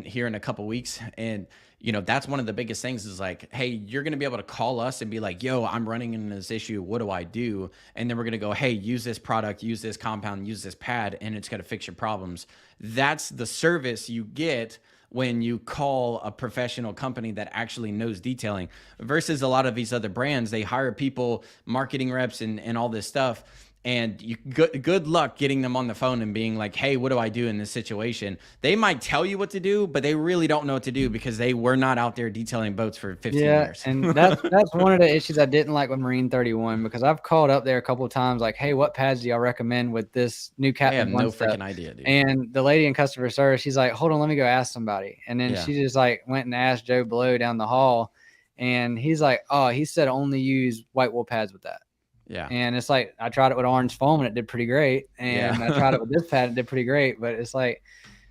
here in a couple weeks, and you know, that's one of the biggest things is like, hey, you're going to be able to call us and be like, yo, I'm running into this issue. What do I do? And then we're going to go, hey, use this product, use this compound, use this pad, and it's going to fix your problems. That's the service you get when you call a professional company that actually knows detailing, versus a lot of these other brands. They hire people, marketing reps and all this stuff. And you good luck getting them on the phone and being like, hey, what do I do in this situation? They might tell you what to do, but they really don't know what to do because they were not out there detailing boats for 15 years. And that's one of the issues I didn't like with Marine 31, because I've called up there a couple of times like, hey, what pads do y'all recommend with this new Captain? I have no freaking idea, dude. And the lady in customer service, she's like, hold on, let me go ask somebody. And then she just like went and asked Joe Blow down the hall, and he's like, oh, he said only use white wool pads with that. Yeah. And it's like, I tried it with orange foam and it did pretty great. And I tried it with this pad, it did pretty great. But it's like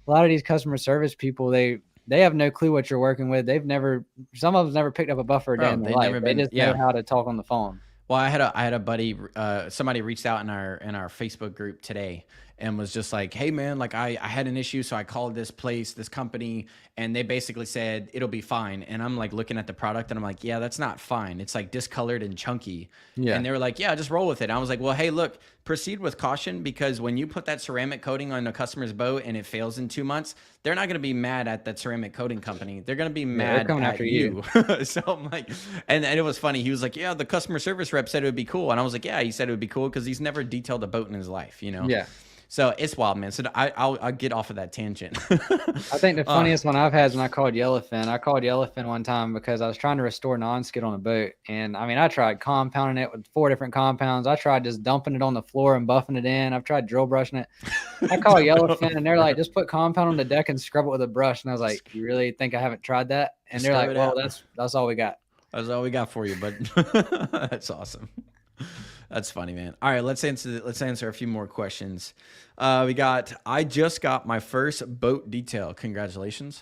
a lot of these customer service people, they have no clue what you're working with. Some of them never picked up a buffer a day in their life. They just know how to talk on the phone. Well, I had a buddy, somebody reached out in our Facebook group today and was just like, hey man, like I had an issue. So I called this company, and they basically said, it'll be fine. And I'm like looking at the product and I'm like, yeah, that's not fine. It's like discolored and chunky. Yeah. And they were like, yeah, just roll with it. And I was like, well, hey, look, proceed with caution, because when you put that ceramic coating on a customer's boat and it fails in 2 months, they're not going to be mad at that ceramic coating company. They're going to be mad at you. So I'm like, and it was funny. He was like, yeah, the customer service rep said it would be cool. And I was like, yeah, he said it would be cool because he's never detailed a boat in his life, you know? Yeah. So it's wild, man. So I'll get off of that tangent. I think the funniest one I've had is when I called Yellowfin. I called Yellowfin one time because I was trying to restore non-skid on a boat. And I mean, I tried compounding it with 4 different compounds. I tried just dumping it on the floor and buffing it in. I've tried drill brushing it. I called Yellowfin and they're like, just put compound on the deck and scrub it with a brush. And I was like, you really think I haven't tried that? And they're like, well, that's all we got. That's all we got for you, but that's awesome. That's funny, man. All right, let's answer a few more questions. I just got my first boat detail. Congratulations.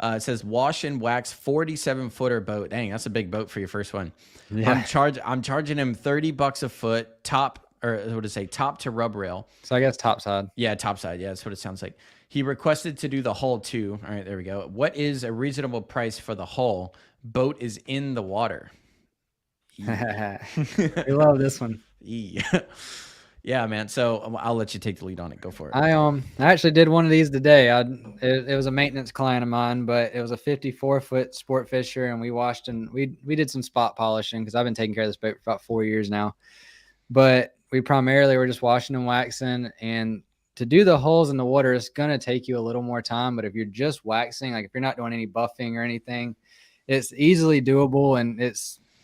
It says wash and wax 47-footer boat. Dang, that's a big boat for your first one. Yeah. I'm charging him $30 a foot, top to rub rail. So I guess top side. Yeah, top side. Yeah, that's what it sounds like. He requested to do the hull too. All right, there we go. What is a reasonable price for the hull? Boat is in the water. We love this one. Yeah, man. So I'll let you take the lead on it. Go for it. I actually did one of these today. It was a maintenance client of mine, but it was a 54-foot sport fisher, and we washed and we did some spot polishing because I've been taking care of this boat for about 4 years now. But we primarily were just washing and waxing, and to do the holes in the water is gonna take you a little more time. But if you're just waxing, like if you're not doing any buffing or anything, it's easily doable, and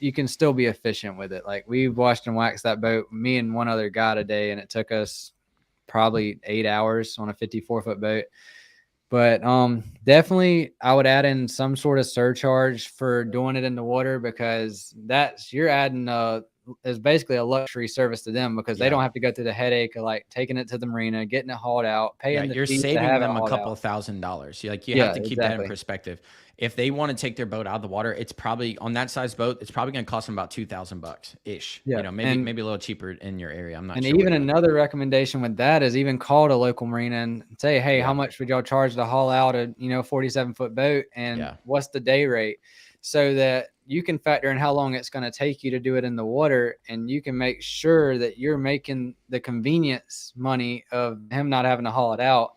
you can still be efficient with it. Like we washed and waxed that boat, me and one other guy today, and it took us probably 8 hours on a 54-foot boat. But definitely I would add in some sort of surcharge for doing it in the water, because you're adding a is basically a luxury service to them because they Yeah. don't have to go through the headache of like taking it to the marina, getting it hauled out, Yeah, paying the you're fees to saving have it them a hauled couple out. of $1,000s. Like you have Yeah, to keep that in exactly. perspective. If they want to take their boat out of the water, it's probably on that size boat. It's probably going to cost them about $2,000 ish. Yeah, Maybe a little cheaper in your area. I'm not and sure. even another recommendation with that is even call a local marina and say, hey, how much would y'all charge to haul out a 47-foot boat, and what's the day rate, so that you can factor in how long it's going to take you to do it in the water, and you can make sure that you're making the convenience money of him not having to haul it out.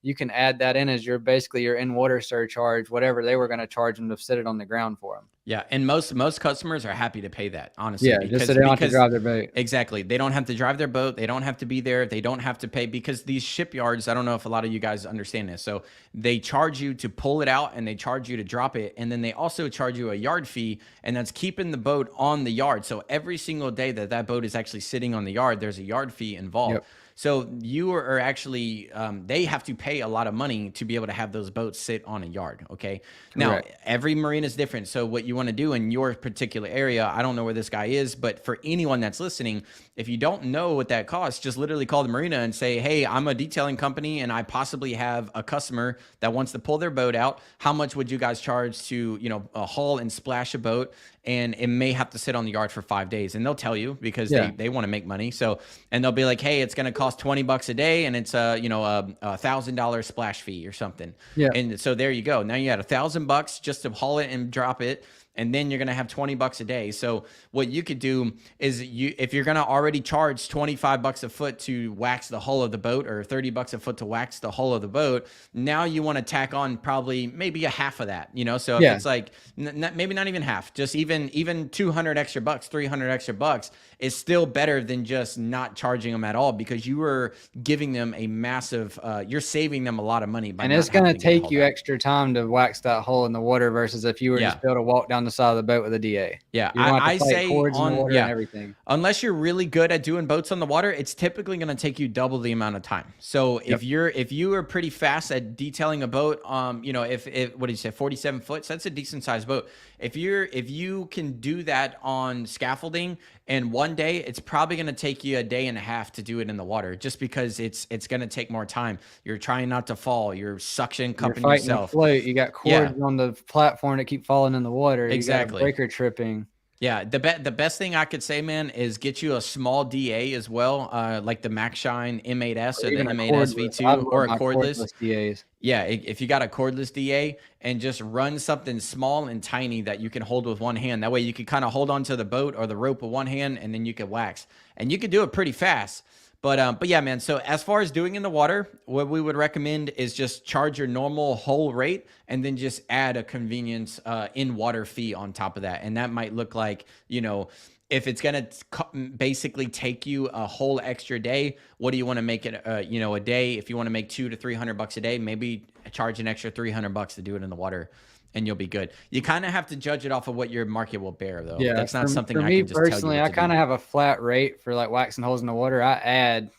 You can add that in as your in-water surcharge, whatever they were going to charge them to sit it on the ground for them. Yeah, and most customers are happy to pay that, honestly. Yeah, just so they don't have to drive their boat. Exactly. They don't have to drive their boat. They don't have to be there. They don't have to pay, because these shipyards, I don't know if a lot of you guys understand this. So they charge you to pull it out and they charge you to drop it. And then they also charge you a yard fee, and that's keeping the boat on the yard. So every single day that boat is actually sitting on the yard, there's a yard fee involved. Yep. So you are actually, they have to pay a lot of money to be able to have those boats sit on a yard. Okay. Correct. Now, every marina is different. So what you want to do in your particular area, I don't know where this guy is, but for anyone that's listening, if you don't know what that costs, just literally call the marina and say, hey, I'm a detailing company and I possibly have a customer that wants to pull their boat out. How much would you guys charge to, haul and splash a boat? And it may have to sit on the yard for 5 days, and they'll tell you because they want to make money. So, and they'll be like, hey, it's going to cost $20 a day, and it's a $1,000 splash fee or something. Yeah. And so there you go. Now you had $1,000 just to haul it and drop it. And then you're going to have $20 a day. So what you could do is if you're going to already charge $25 a foot to wax the hull of the boat, or $30 a foot to wax the hull of the boat, now you want to tack on probably maybe a half of that, so if it's like maybe not even half, just even 200 extra bucks, 300 extra bucks is still better than just not charging them at all, because you are giving them a massive, you're saving them a lot of money. By and it's going to take you extra time to wax that hole in the water versus if you were just able to walk down the side of the boat with a DA. Yeah, I say on and everything. Unless you're really good at doing boats on the water, it's typically going to take you double the amount of time. So if you are pretty fast at detailing a boat, if what do you say, 47 foot, so that's a decent sized boat. If you can do that on scaffolding in one day, it's probably going to take you a day and a half to do it in the water, just because it's going to take more time. You're trying not to fall. You're suction cupping yourself. Float. You got cords on the platform that keep falling in the water. Exactly. You got breaker tripping. Yeah, the best thing I could say, man, is get you a small DA as well, like the MacShine M8S or the M8S V2 or a cordless DAs. Yeah, if you got a cordless DA, and just run something small and tiny that you can hold with one hand. That way you can kind of hold onto the boat or the rope with one hand, and then you can wax. And you can do it pretty fast. But yeah, man, so as far as doing in the water, what we would recommend is just charge your normal whole rate and then just add a convenience in water fee on top of that. And that might look like, if it's going to basically take you a whole extra day, what do you want to make it, a day? If you want to make $200 to $300 a day, maybe charge an extra $300 to do it in the water, and you'll be good. You kind of have to judge it off of what your market will bear, though. Yeah, that's not something I can just tell you. For me personally, I kind of have a flat rate for like waxing holes in the water. I add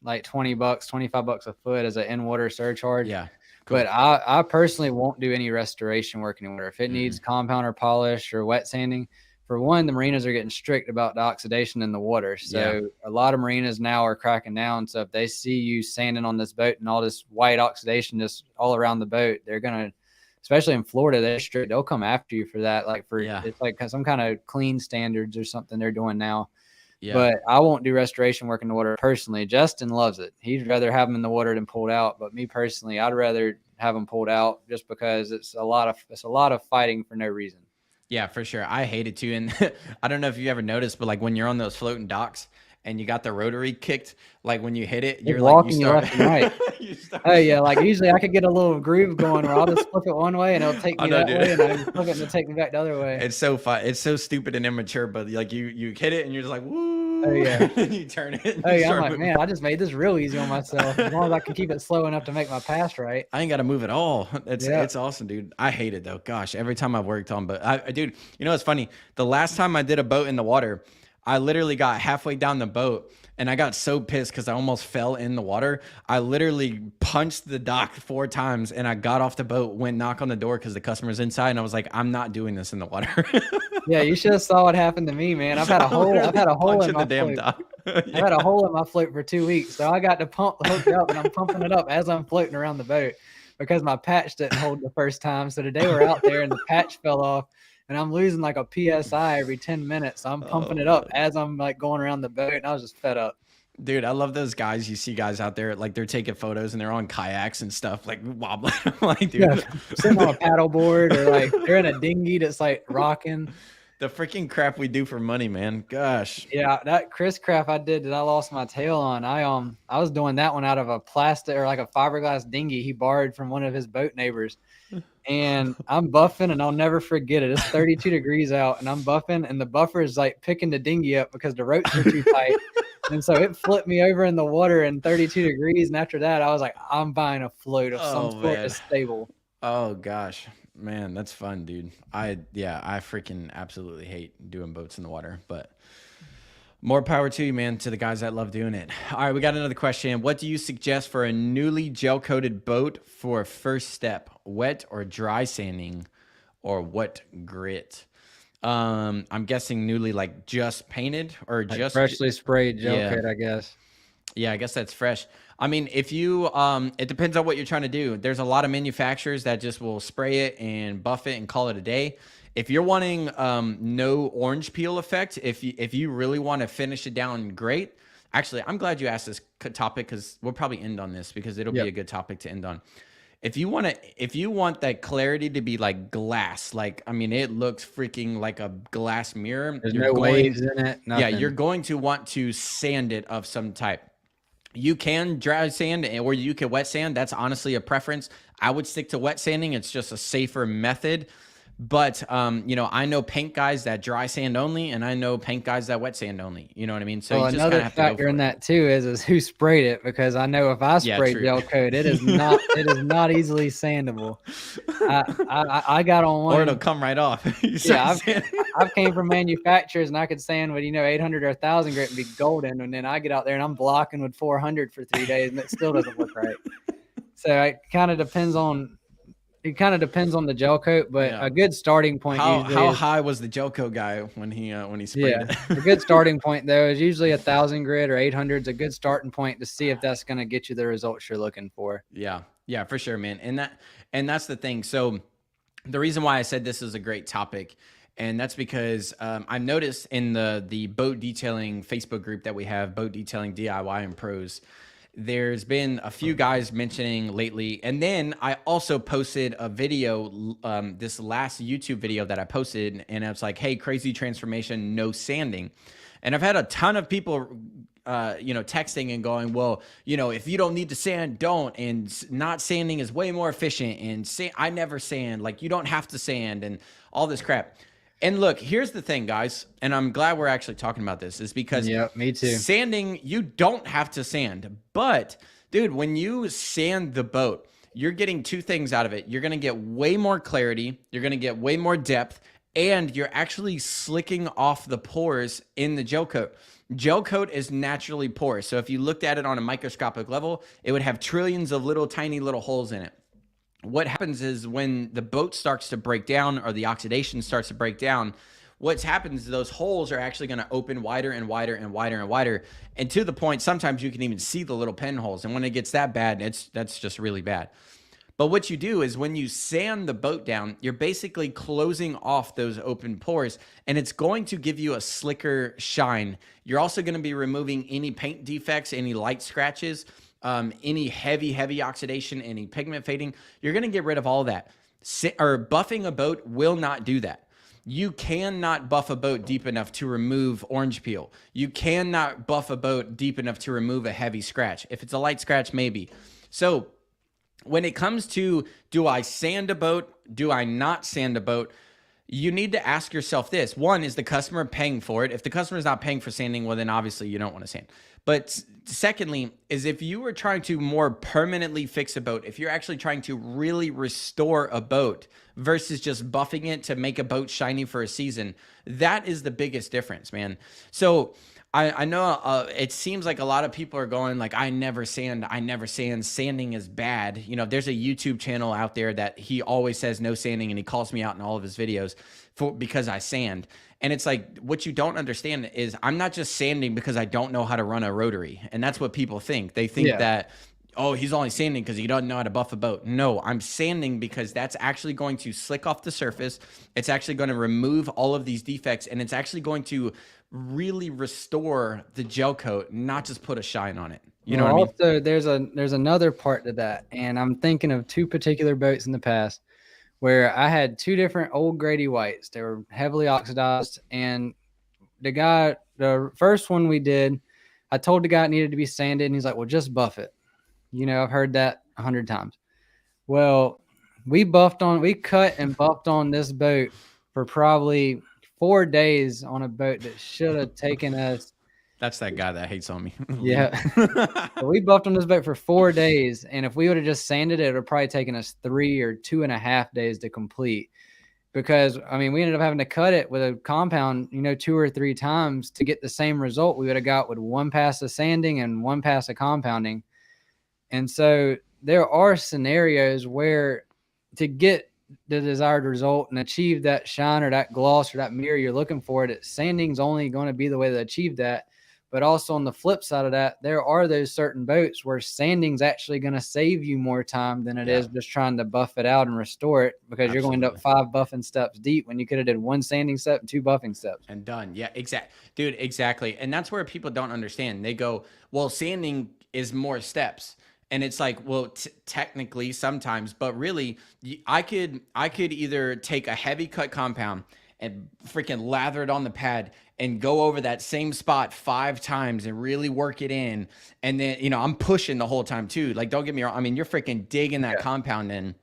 like $20, $25 a foot as an in-water surcharge. Yeah. Cool. But I personally won't do any restoration work anymore. If it needs compound or polish or wet sanding, for one, the marinas are getting strict about the oxidation in the water. So a lot of marinas now are cracking down. So if they see you sanding on this boat and all this white oxidation just all around the boat, they're going to, especially in Florida, they're strict. They'll come after you for that. It's like some kind of clean standards or something they're doing now. Yeah. But I won't do restoration work in the water personally. Justin loves it. He'd rather have them in the water than pulled out. But me personally, I'd rather have them pulled out just because it's a lot of fighting for no reason. Yeah, for sure. I hate it too. And I don't know if you ever noticed, but like when you're on those floating docks and you got the rotary kicked, like when you hit it, you're like, you start left and right. Oh yeah, like usually I could get a little groove going where I'll just flip it one way and it'll take me that way, and I flip it and it'll take me back the other way. It's so fun. It's so stupid and immature, but like you hit it and you're just like, woo. Oh yeah. And you turn it. Oh yeah, I'm like, man, I just made this real easy on myself. As long as I can keep it slow enough to make my pass right. I ain't got to move at all. It's awesome, dude. I hate it though. Gosh, every time I've worked on, but dude, it's funny. The last time I did a boat in the water, I literally got halfway down the boat and I got so pissed because I almost fell in the water. I literally punched the dock 4 times and I got off the boat, went knock on the door because the customer's inside, and I was like, I'm not doing this in the water. Yeah, you should have saw what happened to me, man. I've had a hole in my damn float. dock. I've had a hole in my float for 2 weeks, so I got the pump hooked up, and I'm pumping it up as I'm floating around the boat because my patch didn't hold the first time. So today we're out there and the patch fell off, and I'm losing like a PSI every 10 minutes. So I'm pumping it up as I'm like going around the boat, and I was just fed up. Dude, I love those guys. You see guys out there, like they're taking photos and they're on kayaks and stuff, like wobbling. I'm like, dude, yeah, sitting on a paddle board, or like they're in a dinghy that's like rocking. The freaking crap we do for money, man. Gosh. Yeah, that Chris craft I did that I lost my tail on. I was doing that one out of a plastic or like a fiberglass dinghy he borrowed from one of his boat neighbors. And I'm buffing, and I'll never forget it. It's 32 degrees out, and I'm buffing, and the buffer is like picking the dinghy up because the ropes are too tight. And so it flipped me over in the water in 32 degrees. And after that, I was like, I'm buying a float of some sort that's stable. Oh gosh, man, that's fun, dude. I freaking absolutely hate doing boats in the water, but more power to you, man, to the guys that love doing it. All right, we got another question. What do you suggest for a newly gel-coated boat for a first step? Wet or dry sanding, or what grit? I'm guessing newly, like just painted or like just freshly sprayed gel coat, I guess. Yeah, I guess that's fresh. I mean, if you, it depends on what you're trying to do. There's a lot of manufacturers that just will spray it and buff it and call it a day. If you're wanting no orange peel effect, if you really want to finish it down great, actually, I'm glad you asked this topic because we'll probably end on this because it'll be a good topic to end on. If you want that clarity to be like glass, like, I mean, it looks freaking like a glass mirror. There's no waves in it. Nothing. Yeah, you're going to want to sand it of some type. You can dry sand or you can wet sand. That's honestly a preference. I would stick to wet sanding. It's just a safer method. But, you know, I know paint guys that dry sand only, and I know paint guys that wet sand only. You know what I mean? So well, you just another factor in that too is who sprayed it, because I know if I sprayed gel coat, it is not easily sandable. I got on one, or it'll come right off. Yeah, I've came from manufacturers, and I could sand with 800 or 1,000 grit and be golden, and then I get out there and I'm blocking with 400 for 3 days, and it still doesn't look right. So it kind of depends on. It kind of depends on the gel coat, but a good starting point. How high was the gel coat guy when he sprayed it? A good starting point though is usually 1,000 grit or 800 is a good starting point to see if that's going to get you the results you're looking for. Yeah, for sure, man. And that's the thing. So the reason why I said this is a great topic, and that's because I've noticed in the boat detailing Facebook group that we have, boat detailing DIY and pros, there's been a few guys mentioning lately. And then I also posted a video, this last YouTube video that I posted, and it's like, hey, crazy transformation, no sanding. And I've had a ton of people, texting and going, well, if you don't need to sand, don't. And not sanding is way more efficient. And I never sand, like you don't have to sand and all this crap. And look, here's the thing, guys, and I'm glad we're actually talking about this, is because me too. Sanding, you don't have to sand. But, dude, when you sand the boat, you're getting two things out of it. You're going to get way more clarity, you're going to get way more depth, and you're actually slicking off the pores in the gel coat. Gel coat is naturally porous. So if you looked at it on a microscopic level, it would have trillions of little tiny little holes in it. What happens is when the boat starts to break down or the oxidation starts to break down, what happens is those holes are actually going to open wider and wider and wider and wider. And to the point, sometimes you can even see the little pinholes. And when it gets that bad, that's just really bad. But what you do is when you sand the boat down, you're basically closing off those open pores, and it's going to give you a slicker shine. You're also going to be removing any paint defects, any light scratches, any heavy oxidation, any pigment fading. You're going to get rid of all that. Buffing a boat will not do that. You cannot buff a boat deep enough to remove orange peel. You cannot buff a boat deep enough to remove a heavy scratch. If it's a light scratch, maybe. So when it comes to, do I sand a boat? Do I not sand a boat? You need to ask yourself this. One, is the customer paying for it? If the customer is not paying for sanding, well, then obviously you don't want to sand. But secondly, is if you were trying to more permanently fix a boat, if you're actually trying to really restore a boat, versus just buffing it to make a boat shiny for a season. That is the biggest difference, man. So I know it seems like a lot of people are going like, I never sand. Sanding is bad. You know, there's a YouTube channel out there that he always says no sanding, and he calls me out in all of his videos because I sand. And it's like, what you don't understand is I'm not just sanding because I don't know how to run a rotary. And that's what people think. They think that, oh, he's only sanding because he doesn't know how to buff a boat. No, I'm sanding because that's actually going to slick off the surface. It's actually going to remove all of these defects, and it's actually going to really restore the gel coat, not just put a shine on it. You know what I mean? Also, there's another part to that, and I'm thinking of two particular boats in the past where I had two different old Grady whites. They were heavily oxidized, and the first one we did, I told the guy it needed to be sanded, and he's like, well, just buff it. You know, I've heard that 100 times. Well, we cut and buffed on this boat for probably 4 days on a boat that should have taken us. That's that guy that hates on me. Yeah. So we buffed on this boat for 4 days. And if we would have just sanded it, it would have probably taken us 3 or 2.5 days to complete. Because, I mean, we ended up having to cut it with a compound, 2 or 3 times to get the same result we would have got with 1 pass of sanding and 1 pass of compounding. And so there are scenarios where to get the desired result and achieve that shine or that gloss or that mirror you're looking for, that sanding's only going to be the way to achieve that. But also on the flip side of that, there are those certain boats where sanding's actually going to save you more time than it is just trying to buff it out and restore it, because you're going to end up 5 buffing steps deep when you could have did 1 sanding step and 2 buffing steps. And done. Yeah, dude, exactly. And that's where people don't understand. They go, well, sanding is more steps. And it's like, well, technically sometimes, but really I could either take a heavy cut compound and freaking lather it on the pad and go over that same spot 5 times and really work it in. And then, I'm pushing the whole time too. Like, don't get me wrong. I mean, you're freaking digging that compound in.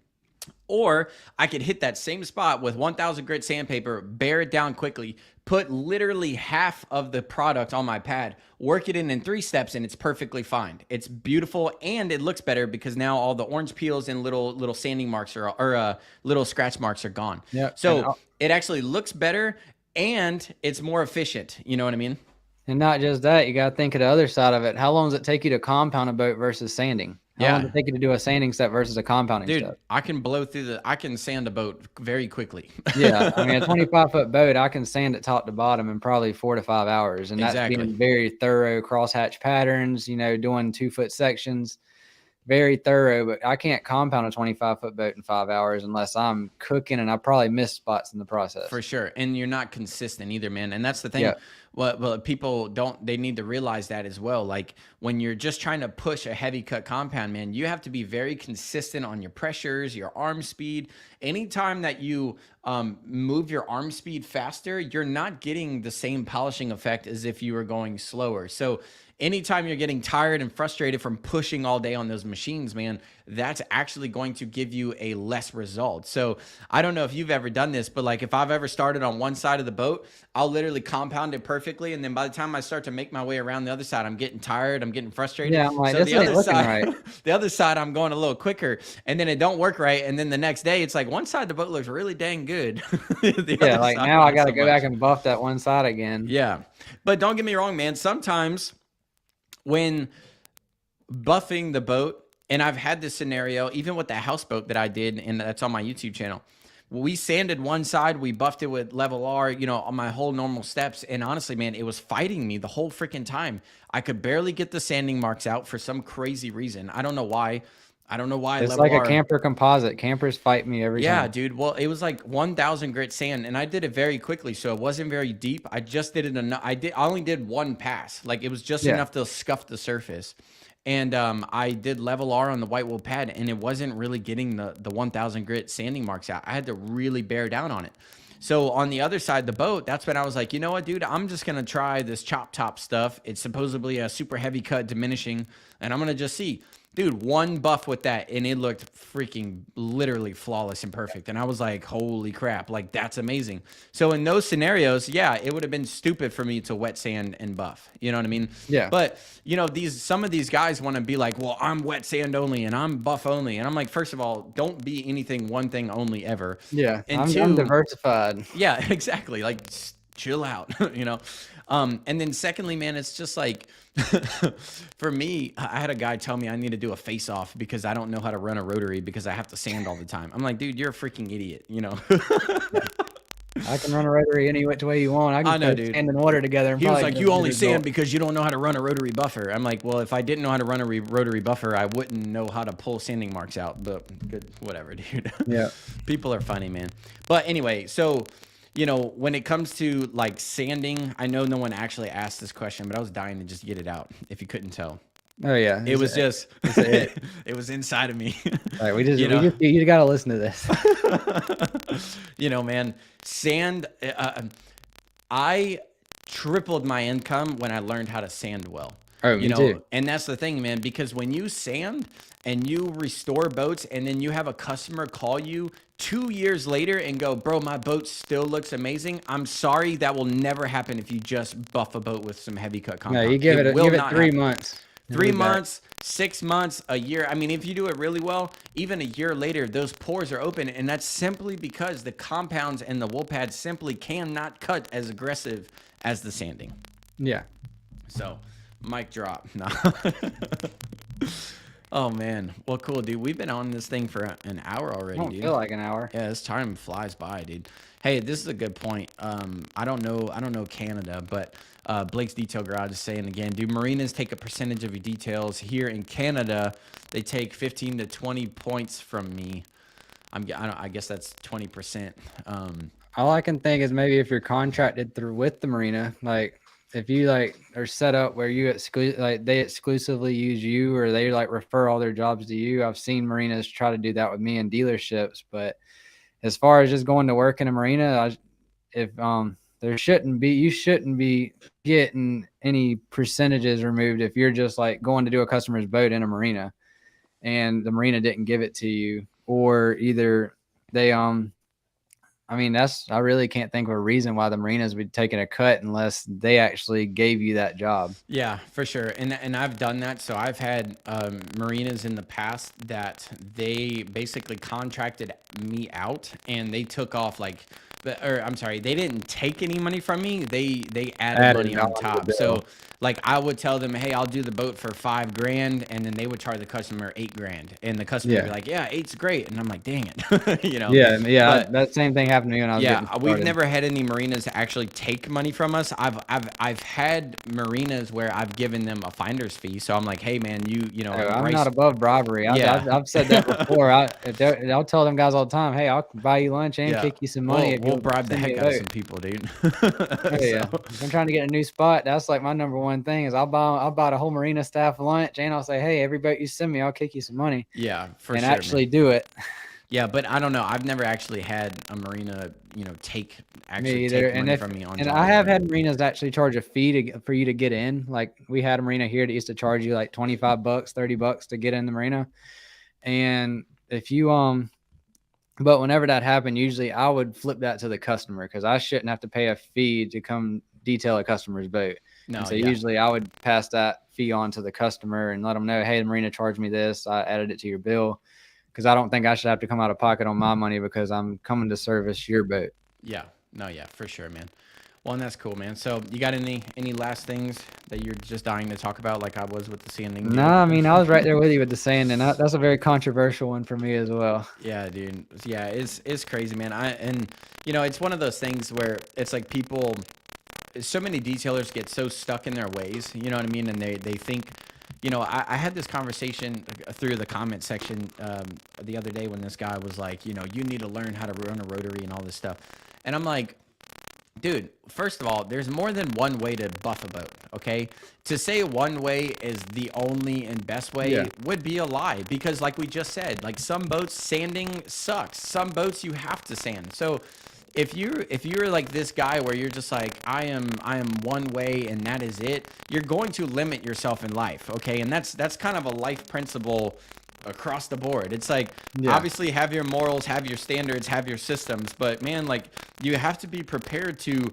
Or I could hit that same spot with 1000 grit sandpaper, bear it down quickly, put literally half of the product on my pad, work it in 3 steps, and it's perfectly fine. It's beautiful, and it looks better because now all the orange peels and little sanding marks or little scratch marks are gone. Yeah. So it actually looks better, and it's more efficient. You know what I mean? And not just that, you got to think of the other side of it. How long does it take you to compound a boat versus sanding? How long does it take you to do a sanding step versus a compounding step? I can sand a boat very quickly. Yeah. I mean, a 25-foot boat, I can sand it top to bottom in probably 4 to 5 hours. And that's being very thorough crosshatch patterns, doing 2-foot sections, very thorough. But I can't compound a 25-foot boat in 5 hours unless I'm cooking, and I probably miss spots in the process. For sure. And you're not consistent either, man. And that's the thing. Yeah. Well, people they need to realize that as well. Like, when you're just trying to push a heavy cut compound, man, you have to be very consistent on your pressures, your arm speed. Anytime that you move your arm speed faster, you're not getting the same polishing effect as if you were going slower. So anytime you're getting tired and frustrated from pushing all day on those machines, man, that's actually going to give you a less result. So I don't know if you've ever done this, but like, if I've ever started on one side of the boat, I'll literally compound it perfectly. And then by the time I start to make my way around the other side, I'm getting tired. I'm getting frustrated. Yeah, I'm like, so this ain't looking right. The other side, I'm going a little quicker, and then it don't work right. And then the next day, it's like one side of the boat looks really dang good. Yeah, like now I got to go back and buff that one side again. Yeah. But don't get me wrong, man. Sometimes when buffing the boat, and I've had this scenario even with the houseboat that I did, and that's on my YouTube channel. We sanded one side, we buffed it with level R, on my whole normal steps. And honestly, man, it was fighting me the whole freaking time. I could barely get the sanding marks out for some crazy reason. I don't know why. It's like a camper composite. Campers fight me every time. Yeah, dude. Well, it was like 1000 grit sand, and I did it very quickly, so it wasn't very deep. I just did it enough. I only did 1 pass. Like, it was just enough to scuff the surface. And I did level R on the white wool pad, and it wasn't really getting the 1000 grit sanding marks out. I had to really bear down on it. So on the other side of the boat, that's when I was like, you know what, dude, I'm just going to try this chop top stuff. It's supposedly a super heavy cut diminishing, and I'm going to just see. Dude, one buff with that, and it looked freaking literally flawless and perfect. And I was like, holy crap, like that's amazing. So in those scenarios, yeah, it would have been stupid for me to wet sand and buff. You know what I mean? Yeah. But you know, some of these guys want to be like, well, I'm wet sand only and I'm buff only. And I'm like, first of all, don't be anything one thing only ever. Yeah. And I'm two, diversified. yeah, exactly. Like chill out, you know? And then secondly, man, it's just like, for me, I had a guy tell me I need to do a face off because I don't know how to run a rotary because I have to sand all the time. I'm like, dude, you're a freaking idiot, you know? I can run a rotary any which way you want. I know, can dude. sand and water together. And He was like, you only sand because you don't know how to run a rotary buffer. I'm like, well, if I didn't know how to run a rotary buffer, I wouldn't know how to pull sanding marks out. But good, whatever, dude. Yeah. People are funny, man. But anyway, so, you know, when it comes to like sanding, I know no one actually asked this question, but I was dying to just get it out if you couldn't tell. Oh yeah. It was just, it was inside of me. All right, you got to listen to this. You know, man, sand, I tripled my income when I learned how to sand well. Oh, you me know, too. and that's the thing, man, because when you sand and you restore boats and then you have a customer call you 2 years later and go, bro, my boat still looks amazing. I'm sorry. That will never happen if you just buff a boat with some heavy cut compound. No, you give it 3 months. 3 months, 6 months, a year. I mean, if you do it really well, even a year later, those pores are open. And that's simply because the compounds and the wool pads simply cannot cut as aggressive as the sanding. Yeah. So, mic drop. No. Oh, man. Well, cool, dude. We've been on this thing for an hour already, dude. Feel like an hour. Yeah, this time flies by, dude. Hey, this is a good point. I don't know Canada, but Blake's Detail Garage is saying again, do marinas take a percentage of your details? Here in Canada, they take 15 to 20 points from me. I guess that's 20%. All I can think is maybe if you're contracted through with the marina, like if you like are set up where you they exclusively use you or they like refer all their jobs to you. I've seen marinas try to do that with me in dealerships, but as far as just going to work in a marina, you shouldn't be getting any percentages removed if you're just like going to do a customer's boat in a marina and the marina didn't give it to you, or either they I really can't think of a reason why the marinas would be taking a cut unless they actually gave you that job. Yeah, for sure. And I've done that. So I've had marinas in the past that they basically contracted me out and they took off they didn't take any money from me. They added money on top. So like I would tell them, hey, I'll do the boat for $5,000, and then they would charge the customer $8,000, and the customer would be like, yeah, eight's great, and I'm like, dang it, you know? Yeah. But that same thing happened to me when I was getting started. We've never had any marinas actually take money from us. I've had marinas where I've given them a finder's fee. So I'm like, hey man, you know, I'm not above bribery. I've said that before. I'll tell them guys all the time, hey, I'll buy you lunch and kick you some money. We'll bribe the heck out of some people, dude. Yeah. If I'm trying to get a new spot, that's like my number one thing is I'll buy the whole marina staff lunch and I'll say, hey, every boat you send me, I'll kick you some money. Yeah, for sure. And actually do it. Yeah, but I don't know. I've never actually had a marina, you know, take money from me on. And I have had marinas that actually charge a fee for you to get in. Like we had a marina here that used to charge you like $25, $30 to get in the marina. And if you but whenever that happened, usually I would flip that to the customer because I shouldn't have to pay a fee to come detail a customer's boat. No, so usually I would pass that fee on to the customer and let them know, hey, the marina charged me this. I added it to your bill because I don't think I should have to come out of pocket on my money because I'm coming to service your boat. Yeah. No, yeah, for sure, man. Well, and that's cool, man. So you got any last things that you're just dying to talk about like I was with the sanding? No, I mean, I was right there with you with the sanding. That's a very controversial one for me as well. Yeah, dude. Yeah, it's crazy, man. And you know, it's one of those things where it's like people, so many detailers get so stuck in their ways, you know what I mean? And they think, you know, I had this conversation through the comment section the other day when this guy was like, you know, you need to learn how to run a rotary and all this stuff. And I'm like, dude, first of all, there's more than one way to buff a boat, okay? To say one way is the only and best way would be a lie because like we just said, like some boats sanding sucks. Some boats you have to sand. So, if you're like this guy where you're just like, I am one way and that is it, you're going to limit yourself in life. Okay. And that's kind of a life principle across the board. It's like, obviously have your morals, have your standards, have your systems, but man, like you have to be prepared to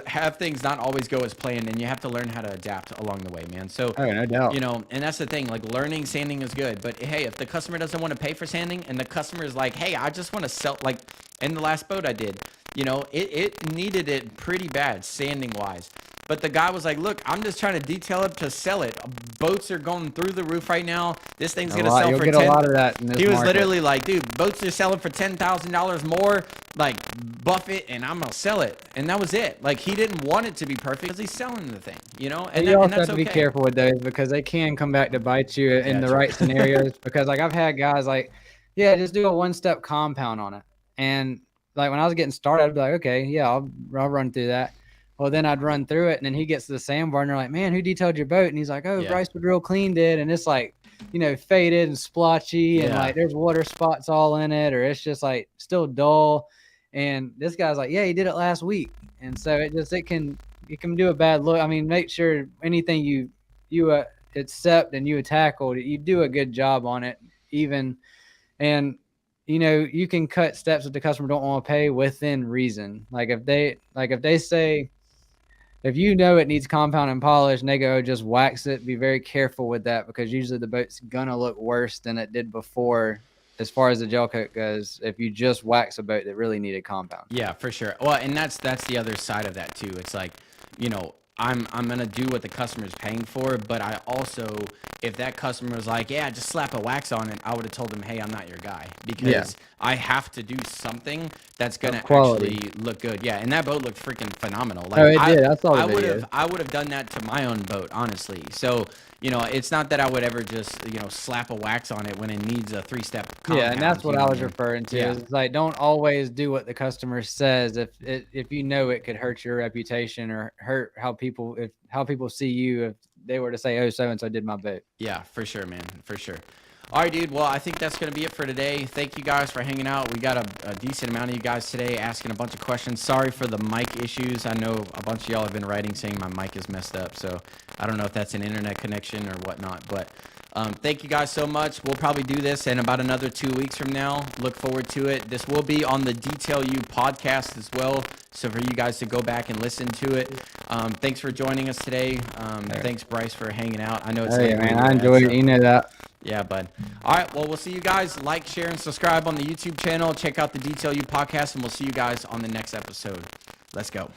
have things not always go as planned, and you have to learn how to adapt along the way, man. So, no doubt. you know, and that's the thing, like learning sanding is good, but hey, if the customer doesn't want to pay for sanding and the customer is like, hey, I just want to sell, like in the last boat I did, you know, it needed it pretty bad sanding wise. But the guy was like, look, I'm just trying to detail it to sell it. Boats are going through the roof right now. This thing's going to sell You'll for get a lot of that in this He was market. literally like, dude, boats are selling for $10,000 more. Like, buff it, and I'm going to sell it. And that was it. Like, he didn't want it to be perfect because he's selling the thing, you know? And, you also that's have to be okay. careful with those because they can come back to bite you in the right scenarios. Because, like, I've had guys like, yeah, just do a one-step compound on it. And, like, when I was getting started, I'd be like, okay, yeah, I'll run through that. Well, then I'd run through it, and then he gets to the sandbar, and they're like, man, who detailed your boat? And he's like, oh, Brice would real clean did. And it's like, you know, faded and splotchy, and like there's water spots all in it, or it's just like still dull. And this guy's like, yeah, he did it last week. And so it can do a bad look. I mean, make sure anything you accept and you tackle, you do a good job on it, even. And you know, you can cut steps that the customer don't want to pay within reason. Like if they say, if you know it needs compound and polish and they go just wax it, be very careful with that, because usually the boat's gonna look worse than it did before as far as the gel coat goes, if you just wax a boat that really needed compound. Yeah, for sure. Well, and that's the other side of that too. It's like, you know, I'm gonna do what the customer's paying for, but I also, if that customer was like, yeah, just slap a wax on it, I would have told them, hey, I'm not your guy, because I have to do something that's gonna actually look good. Yeah, and that boat looked freaking phenomenal. Like, it did. I saw the video. I would have done that to my own boat, honestly. So, you know, it's not that I would ever just, you know, slap a wax on it when it needs a 3-step compound. Yeah, and that's what I was referring to. Yeah. It's like, don't always do what the customer says if you know it could hurt your reputation or hurt how people see you if they were to say, oh, so and so did my boat. Yeah, for sure, man, for sure. All right, dude. Well, I think that's going to be it for today. Thank you guys for hanging out. We got a decent amount of you guys today asking a bunch of questions. Sorry for the mic issues. I know a bunch of y'all have been writing saying my mic is messed up, so I don't know if that's an internet connection or whatnot, but thank you guys so much. We'll probably do this in about another 2 weeks from now. Look forward to it. This will be on the Detail You podcast as well, so for you guys to go back and listen to it. Thanks for joining us today. Thanks, Brice, for hanging out. I know it's late, man. I enjoyed it. You know that. Yeah, bud. All right, well, we'll see you guys. Like, share, and subscribe on the YouTube channel. Check out the Detail You podcast, and we'll see you guys on the next episode. Let's go.